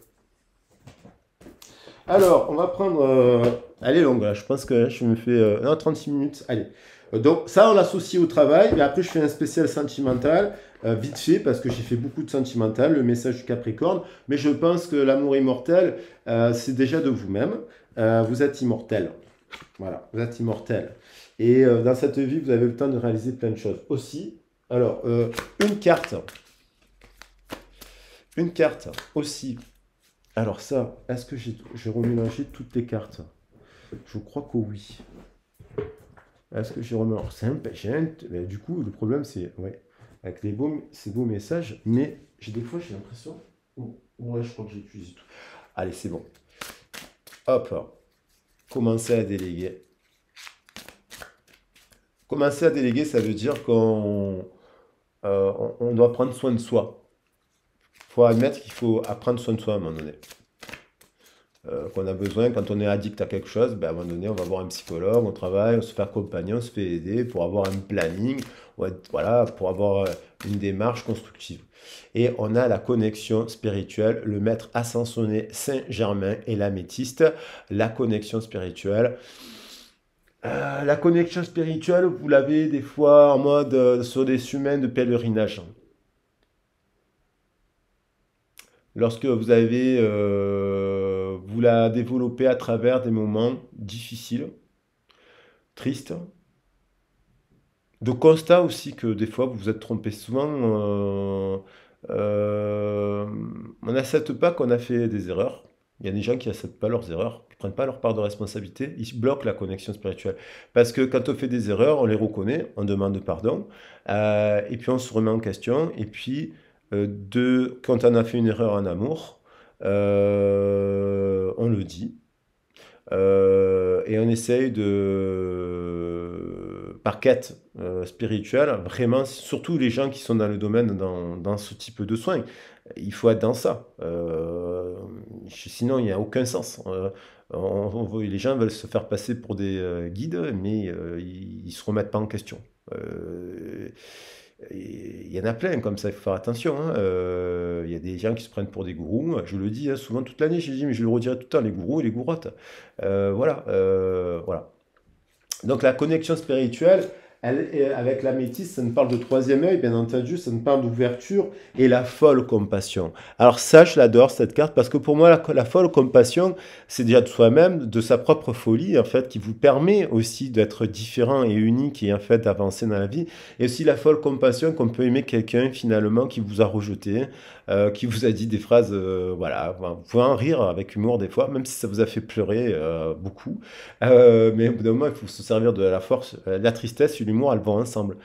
Alors, on va prendre. Elle est longue, là. Je pense que je me fais. Non, 36 minutes. Allez. Donc, ça, on l'associe au travail. Mais après, je fais un spécial sentimental, vite fait, parce que j'ai fait beaucoup de sentimental, le message du Capricorne. Mais je pense que l'amour immortel, c'est déjà de vous-même. Vous êtes immortel. Voilà, vous êtes immortel. Et dans cette vie, vous avez le temps de réaliser plein de choses. Aussi, alors, une carte. Une carte aussi. Alors ça, est-ce que j'ai remélangé toutes les cartes? Je crois que oui. Est-ce que j'ai remélangé? Alors, simple, mais du coup, le problème, c'est ouais, avec ces beaux messages, mais des fois, j'ai l'impression... Oh, ouais, je crois que j'ai utilisé tout. Allez, c'est bon. Hop, commencer à déléguer. Commencer à déléguer, ça veut dire on doit prendre soin de soi. Il faut admettre qu'il faut apprendre soin de soi à un moment donné. Qu'on a besoin, quand on est addict à quelque chose, ben à un moment donné, on va voir un psychologue, on travaille, on se fait accompagner, on se fait aider pour avoir un planning, voilà, pour avoir une démarche constructive. Et on a la connexion spirituelle, le maître ascensionné Saint-Germain et l'améthyste, la connexion spirituelle. La connexion spirituelle, vous l'avez des fois en mode sur des semaines de pèlerinage. Lorsque vous la développez à travers des moments difficiles, tristes, de constat aussi que des fois vous vous êtes trompé souvent. On n'accepte pas qu'on a fait des erreurs. Il y a des gens qui n'acceptent pas leurs erreurs, qui ne prennent pas leur part de responsabilité, ils bloquent la connexion spirituelle. Parce que quand on fait des erreurs, on les reconnaît, on demande pardon, et puis on se remet en question, et puis quand on a fait une erreur en amour, on le dit, et on essaye par quête spirituelle, vraiment, surtout les gens qui sont dans le domaine, dans ce type de soins, il faut être dans ça. Sinon, il n'y a aucun sens. Les gens veulent se faire passer pour des guides, mais ils ne se remettent pas en question. Il y en a plein comme ça, il faut faire attention, hein. Il y a des gens qui se prennent pour des gourous, je le dis hein, souvent toute l'année, je dis, mais je le redirai tout le temps, les gourous et les gourottes. Voilà, voilà. Donc la connexion spirituelle, avec l'améthyste, ça nous parle de troisième œil, bien entendu, ça nous parle d'ouverture et la folle compassion. Alors ça, je l'adore, cette carte, parce que pour moi, la folle compassion, c'est déjà de soi-même, de sa propre folie, en fait, qui vous permet aussi d'être différent et unique et en fait d'avancer dans la vie. Et aussi la folle compassion qu'on peut aimer quelqu'un, finalement, qui vous a rejeté, qui vous a dit des phrases, voilà, vous pouvez en rire avec humour des fois, même si ça vous a fait pleurer beaucoup. Mais au bout d'un moment, il faut se servir de la force. La tristesse et l'humour, elles vont ensemble.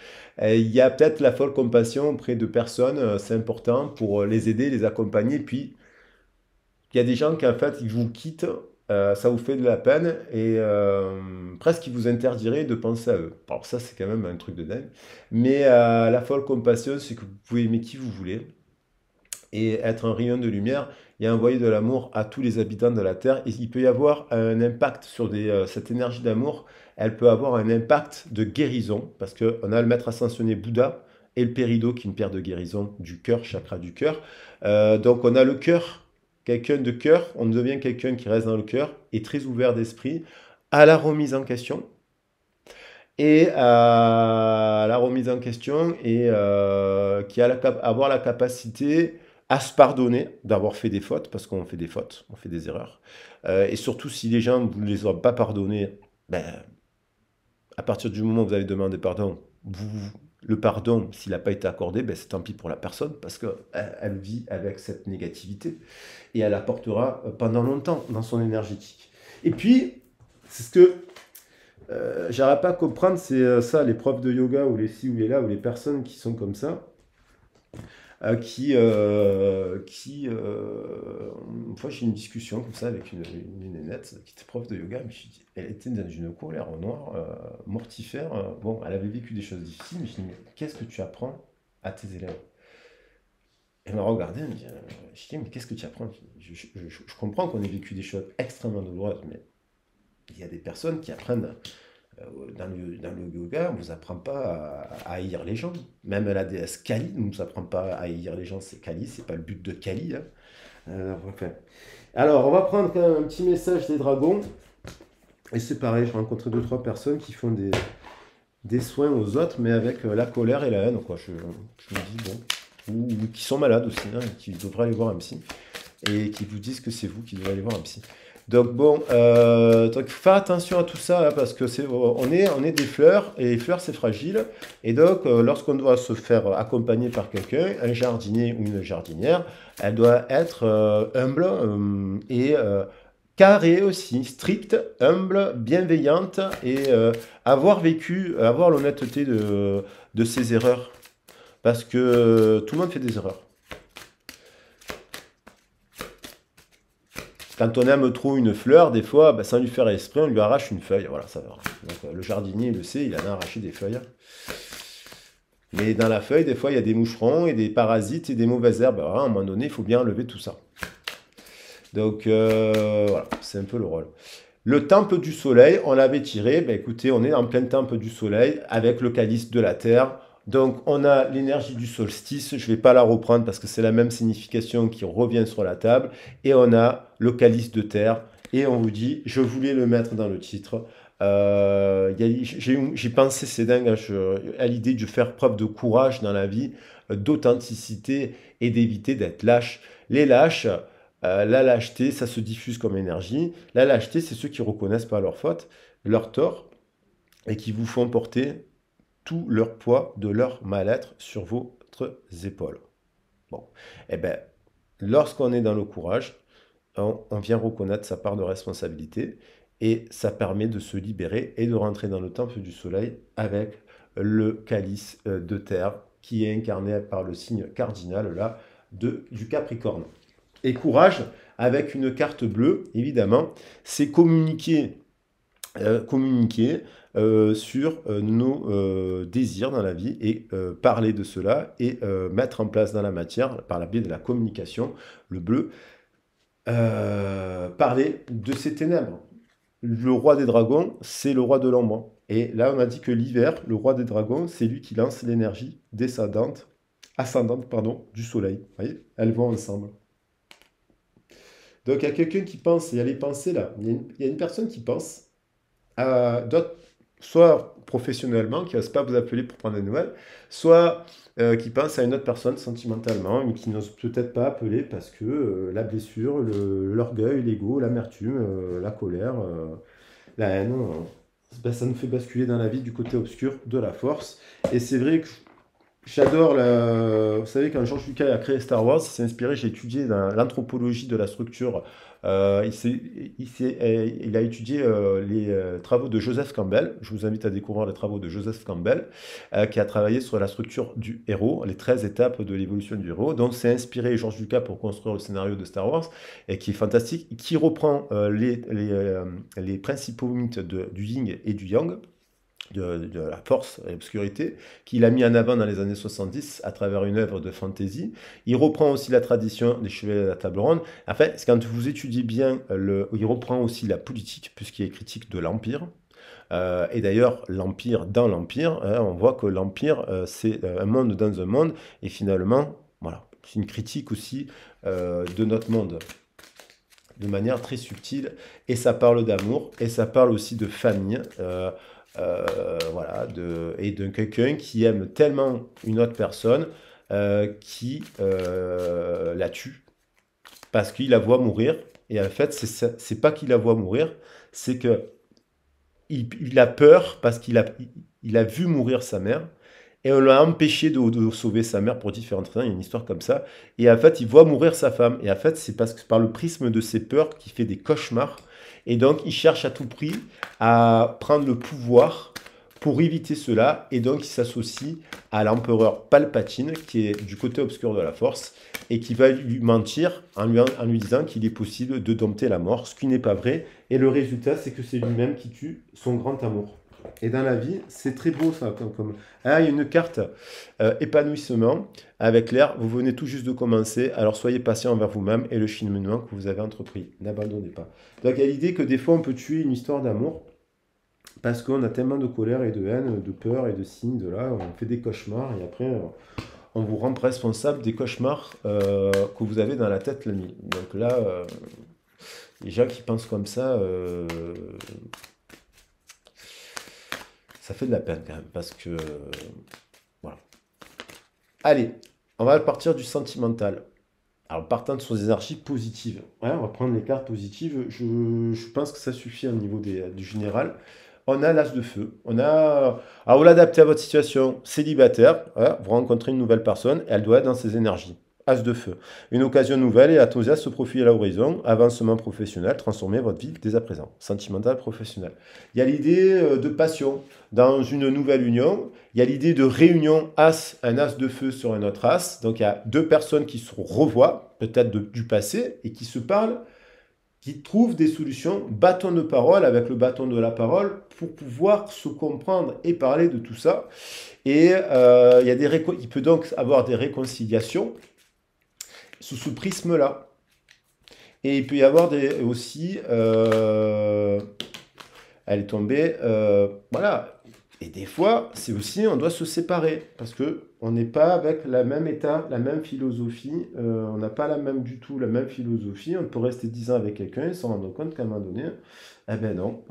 Il y a peut-être la folle compassion auprès de personnes, c'est important pour les aider, les accompagner. Puis, il y a des gens qui, en fait, ils vous quittent, ça vous fait de la peine et presque ils vous interdiraient de penser à eux. Alors ça, c'est quand même un truc de dingue. Mais la folle compassion, c'est que vous pouvez aimer qui vous voulez et être un rayon de lumière et envoyer de l'amour à tous les habitants de la Terre. Et il peut y avoir un impact sur cette énergie d'amour, elle peut avoir un impact de guérison, parce qu'on a le maître ascensionné Bouddha et le Pérido, qui est une pierre de guérison du cœur, chakra du cœur. Donc on a le cœur, quelqu'un de cœur, on devient quelqu'un qui reste dans le cœur, et très ouvert d'esprit, à la remise en question, et à la remise en question et qui a avoir la capacité à se pardonner d'avoir fait des fautes, parce qu'on fait des fautes, on fait des erreurs. Et surtout, si les gens ne les ont pas pardonnés, ben, à partir du moment où vous avez demandé pardon, le pardon, s'il n'a pas été accordé, ben, c'est tant pis pour la personne, parce qu'elle elle vit avec cette négativité, et elle la portera pendant longtemps dans son énergétique. Et puis, c'est ce que j'arrive pas à comprendre, c'est ça, les profs de yoga ou les ci ou les là, ou les personnes qui sont comme ça, une fois j'ai eu une discussion comme ça avec une nénette qui était prof de yoga, mais je dis, elle était dans une colère noire, mortifère. Bon, elle avait vécu des choses difficiles, mais je dis, mais qu'est-ce que tu apprends à tes élèves? Elle m'a regardé, elle me dit, je dis, mais qu'est-ce que tu apprends? Je comprends qu'on ait vécu des choses extrêmement douloureuses, mais il y a des personnes qui apprennent dans le yoga, on ne vous apprend pas à haïr les gens. Même la déesse Kali ne nous apprend pas à haïr les gens. C'est Kali, c'est pas le but de Kali, hein. Enfin. Alors, on va prendre quand même un petit message des dragons. Et c'est pareil, je rencontre deux, trois personnes qui font des soins aux autres, mais avec la colère et la haine, quoi. Je me dis, bon, ou qui sont malades aussi, hein, qui devraient aller voir un psy, et qui vous disent que c'est vous qui devez aller voir un psy. Donc bon, donc il faut faire attention à tout ça, hein, parce que on est des fleurs, et les fleurs c'est fragile. Et donc lorsqu'on doit se faire accompagner par quelqu'un, un jardinier ou une jardinière, elle doit être humble et carrée aussi, stricte, humble, bienveillante, et avoir l'honnêteté de ses erreurs. Parce que tout le monde fait des erreurs. Quand on aime trop une fleur, des fois, bah, sans lui faire esprit, on lui arrache une feuille. Voilà, ça va. Donc, le jardinier le sait, il en a arraché des feuilles. Mais dans la feuille, des fois, il y a des moucherons et des parasites et des mauvaises herbes. Alors, à un moment donné, il faut bien enlever tout ça. Donc, voilà, c'est un peu le rôle. Le temple du soleil, on l'avait tiré. Ben, écoutez, on est en plein temple du soleil avec le calice de la terre. Donc, on a l'énergie du solstice. Je ne vais pas la reprendre parce que c'est la même signification qui revient sur la table. Et on a le calice de terre. Et on vous dit, je voulais le mettre dans le titre. J'ai pensé, c'est dingue, hein, à l'idée de faire preuve de courage dans la vie, d'authenticité et d'éviter d'être lâche. Les lâches, la lâcheté, ça se diffuse comme énergie. La lâcheté, c'est ceux qui reconnaissent pas leur faute, leur tort, et qui vous font porter tout leur poids de leur mal-être sur votre épaules. Bon, eh bien, lorsqu'on est dans le courage, on vient reconnaître sa part de responsabilité et ça permet de se libérer et de rentrer dans le temple du soleil avec le calice de terre qui est incarné par le signe cardinal là du Capricorne. Et courage, avec une carte bleue, évidemment, c'est communiquer sur nos désirs dans la vie et parler de cela et mettre en place dans la matière, par la biais de la communication, le bleu, parler de ces ténèbres. Le roi des dragons, c'est le roi de l'ombre. Et là, on a dit que l'hiver, le roi des dragons, c'est lui qui lance l'énergie ascendante, pardon, du soleil. Vous voyez, elles vont ensemble. Donc, il y a quelqu'un qui pense, il y a les pensées là. Il y a une personne qui pense à d'autres. soit professionnellement, qui n'ose pas vous appeler pour prendre des nouvelles, soit qui pense à une autre personne sentimentalement, mais qui n'ose peut-être pas appeler parce que la blessure, l'orgueil, l'ego, l'amertume, la colère, la haine, ben, ça nous fait basculer dans la vie du côté obscur de la force. Et c'est vrai que j'adore la... Vous savez, quand George Lucas a créé Star Wars, il s'est inspiré, j'ai étudié dans l'anthropologie de la structure. Il a étudié les travaux de Joseph Campbell. Je vous invite à découvrir les travaux de Joseph Campbell, qui a travaillé sur la structure du héros, les 13 étapes de l'évolution du héros. Donc, c'est inspiré George Lucas pour construire le scénario de Star Wars, et qui est fantastique, qui reprend les principaux mythes du yin et du yang, de la force et l'obscurité, qu'il a mis en avant dans les années 70 à travers une œuvre de fantasy. Il reprend aussi la tradition des Chevaliers de la Table Ronde. En fait, quand vous étudiez bien, il reprend aussi la politique, puisqu'il est critique de l'Empire. Et d'ailleurs, l'Empire dans l'Empire, hein, on voit que l'Empire, c'est un monde dans un monde, et finalement, voilà, c'est une critique aussi de notre monde, de manière très subtile, et ça parle d'amour, et ça parle aussi de famille, voilà, et de quelqu'un qui aime tellement une autre personne qui la tue parce qu'il la voit mourir. Et en fait, c'est pas qu'il la voit mourir, c'est que il a peur parce il a vu mourir sa mère. Et on l'a empêché de sauver sa mère pour différentes raisons. Il y a une histoire comme ça. Et en fait, il voit mourir sa femme. Et en fait, c'est parce que par le prisme de ses peurs qu'il fait des cauchemars. Et donc, il cherche à tout prix à prendre le pouvoir pour éviter cela. Et donc, il s'associe à l'empereur Palpatine, qui est du côté obscur de la Force, et qui va lui mentir en lui disant qu'il est possible de dompter la mort, ce qui n'est pas vrai. Et le résultat, c'est que c'est lui-même qui tue son grand amour. Et dans la vie, c'est très beau ça. Ah, il y a une carte épanouissement avec l'air. Vous venez tout juste de commencer, alors soyez patient envers vous-même et le cheminement que vous avez entrepris. N'abandonnez pas. Donc il y a l'idée que des fois on peut tuer une histoire d'amour parce qu'on a tellement de colère et de haine, de peur et de signes de là, on fait des cauchemars et après on vous rend responsable des cauchemars que vous avez dans la tête la nuit. Donc là, les gens qui pensent comme ça fait de la peine quand même, parce que... voilà. Allez, on va partir du sentimental. Alors, partant de son énergie positive. Ouais, on va prendre les cartes positives. Je pense que ça suffit au niveau du général. On a l'as de feu. On a... Alors, vous l'adaptez à votre situation célibataire. Ouais, vous rencontrez une nouvelle personne, elle doit être dans ses énergies. As de feu. Une occasion nouvelle et enthousiaste se profile à l'horizon. Avancement professionnel, transformez votre vie dès à présent. Sentimental, professionnel. Il y a l'idée de passion dans une nouvelle union. Il y a l'idée de réunion as, un as de feu sur un autre as. Donc il y a deux personnes qui se revoient, peut-être du passé, et qui se parlent, qui trouvent des solutions, bâton de parole avec le bâton de la parole, pour pouvoir se comprendre et parler de tout ça. Et il peut donc avoir des réconciliations sous ce prisme-là. Et il peut y avoir aussi... elle est tombée... voilà. Et des fois, c'est aussi, on doit se séparer. Parce que on n'est pas avec la même état, la même philosophie. On n'a pas du tout la même philosophie. On peut rester 10 ans avec quelqu'un et se rendre compte qu'à un moment donné, eh ben non,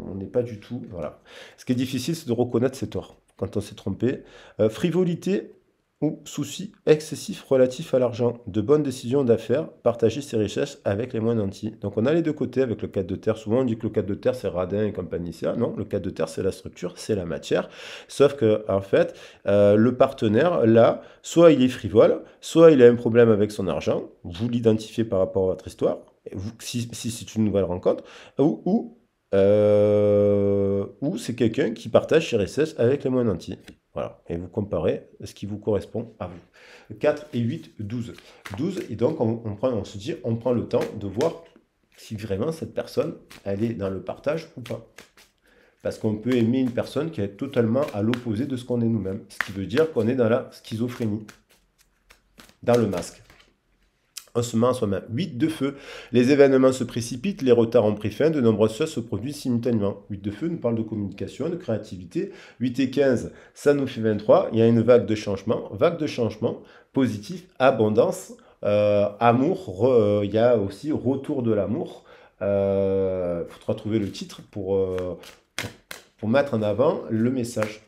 on n'est pas du tout... Voilà. Ce qui est difficile, c'est de reconnaître ses torts quand on s'est trompé. Frivolité ou soucis excessifs relatifs à l'argent, de bonnes décisions d'affaires, partager ses richesses avec les moins nantis. Donc on a les deux côtés avec le 4 de terre. Souvent on dit que le 4 de terre c'est radin et compagnie. Non, le 4 de terre c'est la structure, c'est la matière. Sauf que en fait, le partenaire là, soit il est frivole, soit il a un problème avec son argent. Vous l'identifiez par rapport à votre histoire, si c'est une nouvelle rencontre, ou c'est quelqu'un qui partage ses richesses avec les moins nantis. Voilà, et vous comparez ce qui vous correspond à vous. 4 et 8, 12. 12, et donc on se dit, on prend le temps de voir si vraiment cette personne, elle est dans le partage ou pas. Parce qu'on peut aimer une personne qui est totalement à l'opposé de ce qu'on est nous-mêmes. Ce qui veut dire qu'on est dans la schizophrénie, dans le masque. On se met en soi-même. 8 de feu. Les événements se précipitent, les retards ont pris fin, de nombreuses choses se produisent simultanément. 8 de feu nous parle de communication, de créativité. 8 et 15, ça nous fait 23. Il y a une vague de changement positif, abondance, amour. Il y a aussi retour de l'amour. Il faudra trouver le titre pour pour mettre en avant le message.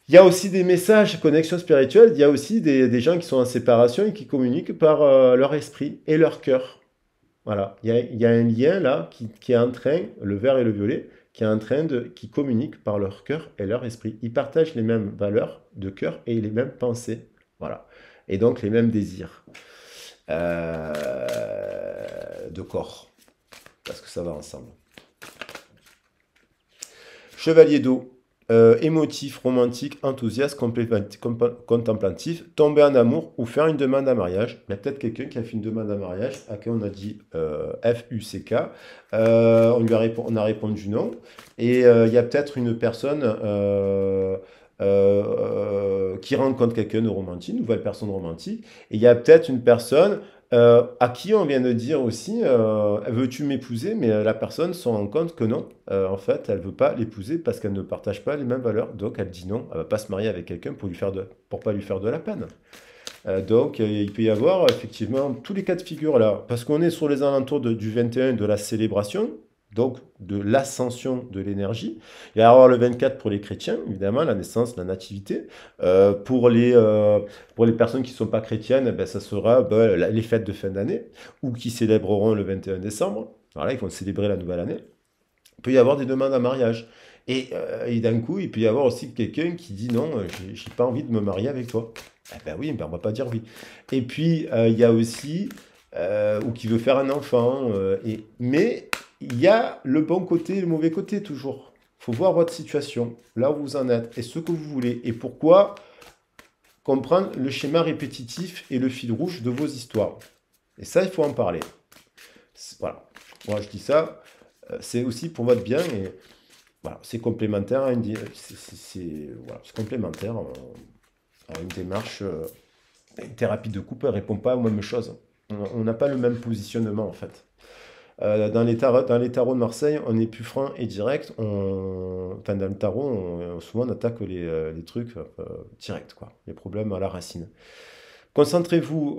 Il y a aussi des messages, connexion spirituelle, il y a aussi des gens qui sont en séparation et qui communiquent par leur esprit et leur cœur. Voilà, il y a un lien là qui est en train, le vert et le violet, qui communiquent par leur cœur et leur esprit. Ils partagent les mêmes valeurs de cœur et les mêmes pensées. Voilà. Et donc les mêmes désirs de corps. Parce que ça va ensemble. Chevalier d'eau. Émotif, romantique, enthousiaste, contemplatif, tomber en amour ou faire une demande en mariage. Il y a peut-être quelqu'un qui a fait une demande en mariage à qui on a dit FUCK. On a répondu non. Et il y a peut-être une personne qui rencontre quelqu'un de romantique, une nouvelle personne romantique. Et il y a peut-être une personne à qui on vient de dire aussi, veux-tu m'épouser? Mais la personne se rend compte que non. En fait, elle ne veut pas l'épouser parce qu'elle ne partage pas les mêmes valeurs. Donc, elle dit non. Elle ne va pas se marier avec quelqu'un pour pas lui faire de la peine. Donc, il peut y avoir effectivement tous les cas de figure là. Parce qu'on est sur les alentours du 21 de la célébration, donc de l'ascension de l'énergie. Il va y avoir le 24 pour les chrétiens, évidemment, la naissance, la nativité. Pour les personnes qui ne sont pas chrétiennes, ben, ça sera les fêtes de fin d'année, ou qui célébreront le 21 décembre. Voilà, ils vont célébrer la nouvelle année. Il peut y avoir des demandes en mariage. Et d'un coup, il peut y avoir aussi quelqu'un qui dit non, j'ai pas envie de me marier avec toi. Eh ben oui, ben on va pas dire oui. Et puis, il y a aussi, ou qui veut faire un enfant. Mais il y a le bon côté et le mauvais côté toujours. Il faut voir votre situation, là où vous en êtes, et ce que vous voulez. Et pourquoi comprendre le schéma répétitif et le fil rouge de vos histoires. Et ça, il faut en parler. Voilà. Moi, je dis ça, c'est aussi pour votre bien. Et voilà, c'est complémentaire à voilà, complémentaire à une démarche, une thérapie de couple ne répond pas aux mêmes choses. On n'a pas le même positionnement en fait. Dans les tarots de Marseille, on est plus franc et direct. Enfin, dans le tarot, souvent on attaque les trucs direct, quoi. Les problèmes à la racine. Concentrez-vous,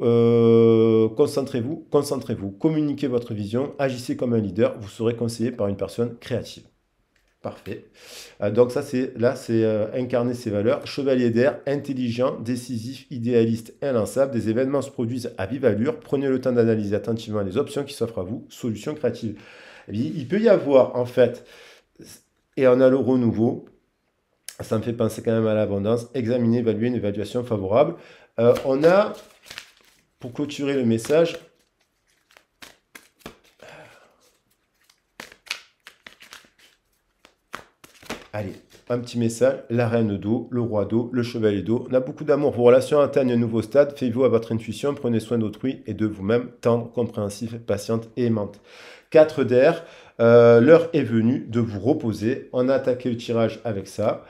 concentrez-vous, communiquez votre vision, agissez comme un leader, vous serez conseillé par une personne créative. Parfait. Donc ça, c'est incarner ses valeurs. Chevalier d'air, intelligent, décisif, idéaliste, inlassable. Des événements se produisent à vive allure. Prenez le temps d'analyser attentivement les options qui s'offrent à vous. Solution créative. Eh bien, il peut y avoir, en fait, et on a le renouveau. Ça me fait penser quand même à l'abondance. Examiner, évaluer une évaluation favorable. On a, pour clôturer le message, allez, un petit message, la reine d'eau, le roi d'eau, le chevalier d'eau. On a beaucoup d'amour. Vos relations atteignent un nouveau stade. Faites-vous à votre intuition. Prenez soin d'autrui et de vous-même. Tendre, compréhensif, patiente et aimante. 4 d'air. L'heure est venue de vous reposer. On a attaqué le tirage avec ça.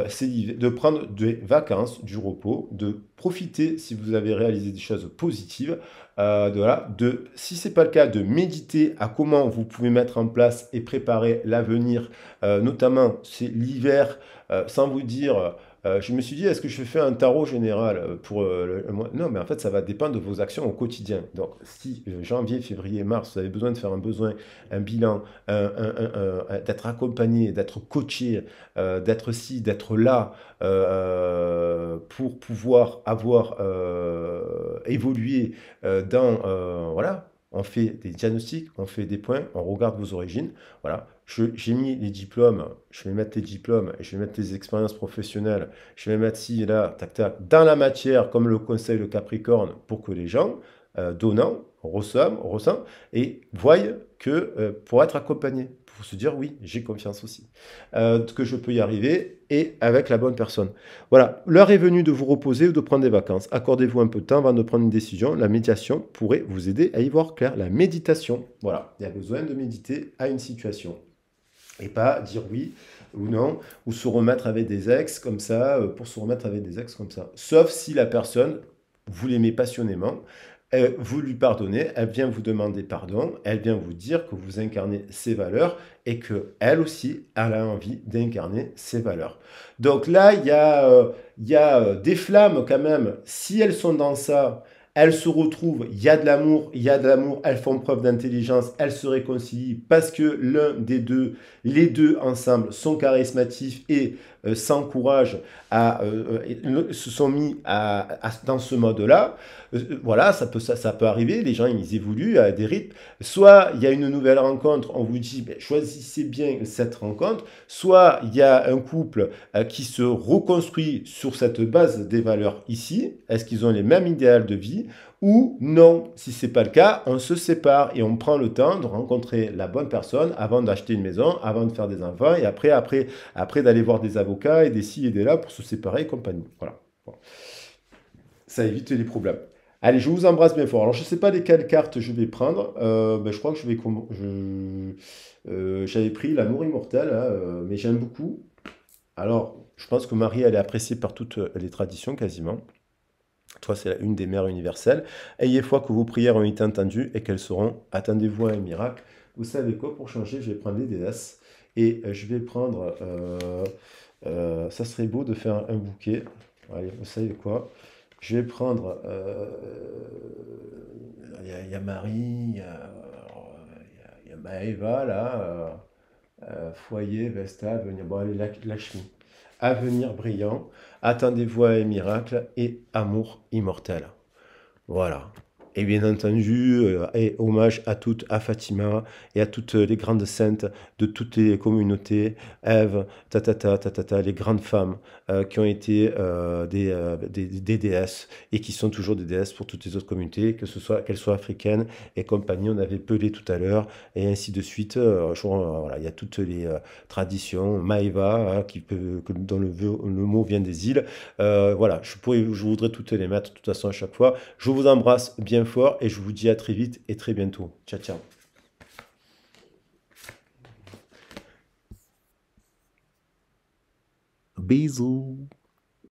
C'est de prendre des vacances, du repos, de profiter si vous avez réalisé des choses positives. Si ce n'est pas le cas, de méditer à comment vous pouvez mettre en place et préparer l'avenir, notamment c'est l'hiver, sans vous dire, je me suis dit, est-ce que je fais un tarot général pour le mois? Non, mais en fait, ça va dépendre de vos actions au quotidien. Donc, si janvier, février, mars, vous avez besoin de faire un bilan, d'être accompagné, d'être coaché, d'être ci, d'être là, pour pouvoir avoir évolué voilà, on fait des diagnostics, on fait des points, on regarde vos origines. Voilà, j'ai mis les diplômes, je vais mettre les diplômes, et je vais mettre les expériences professionnelles, je vais mettre ci et là, tac, tac, dans la matière, comme le conseil de Capricorne, pour que les gens, donnant, ressentent, et voient que pour être accompagné, pour se dire oui, j'ai confiance aussi, que je peux y arriver, et avec la bonne personne. Voilà, l'heure est venue de vous reposer ou de prendre des vacances. Accordez-vous un peu de temps avant de prendre une décision. La méditation pourrait vous aider à y voir clair. La méditation, voilà, il y a besoin de méditer à une situation. Et pas dire oui ou non, ou se remettre avec des ex comme ça, pour se remettre avec des ex comme ça. Sauf si la personne, vous l'aimez passionnément, vous lui pardonnez, elle vient vous demander pardon, elle vient vous dire que vous incarnez ses valeurs et qu'elle aussi, elle a envie d'incarner ses valeurs. Donc là, il y a des flammes quand même. Si elles sont dans ça, elles se retrouvent, il y a de l'amour, elles font preuve d'intelligence, elles se réconcilient parce que l'un des deux, les deux ensemble sont charismatiques et s'encouragent se sont mis dans ce mode-là. Voilà, ça peut arriver, les gens ils évoluent à des rythmes. Soit il y a une nouvelle rencontre, on vous dit ben, choisissez bien cette rencontre, soit il y a un couple qui se reconstruit sur cette base des valeurs ici, est-ce qu'ils ont les mêmes idéaux de vie, ou non, si ce n'est pas le cas, on se sépare et on prend le temps de rencontrer la bonne personne avant d'acheter une maison, avant de faire des enfants, et après d'aller voir des avocats et des ci et des là pour se séparer et compagnie. Voilà. Bon. Ça évite les problèmes. Allez, je vous embrasse bien fort. Alors, je ne sais pas lesquelles cartes je vais prendre. Ben, je crois que j'avais pris l'amour immortel, hein, mais j'aime beaucoup. Alors, je pense que Marie, elle est appréciée par toutes les traditions quasiment. Toi, c'est une des mères universelles. Ayez foi que vos prières ont été entendues et qu'elles seront. Attendez-vous à un miracle. Vous savez quoi, pour changer, je vais prendre les déesses. Et je vais prendre... ça serait beau de faire un bouquet. Allez, vous savez quoi? Je vais prendre... Il y a Marie, il y a Maëva, là. Foyer, Vesta, Avenir. Bon, allez, Lakshmi. Avenir brillant, attendez-vous à un miracle et amour immortel. Voilà. Et bien entendu, et hommage à Fatima et à toutes les grandes saintes de toutes les communautés, Ève, les grandes femmes qui ont été des déesses et qui sont toujours des déesses pour toutes les autres communautés, qu'elles soient africaines et compagnie. On avait Pelé tout à l'heure et ainsi de suite. Voilà, il y a toutes les traditions, Maïva, hein, dont le mot vient des îles. Voilà, je voudrais toutes les mettre de toute façon à chaque fois. Je vous embrasse bien fort et je vous dis à très vite et très bientôt. Ciao, ciao. Bisous.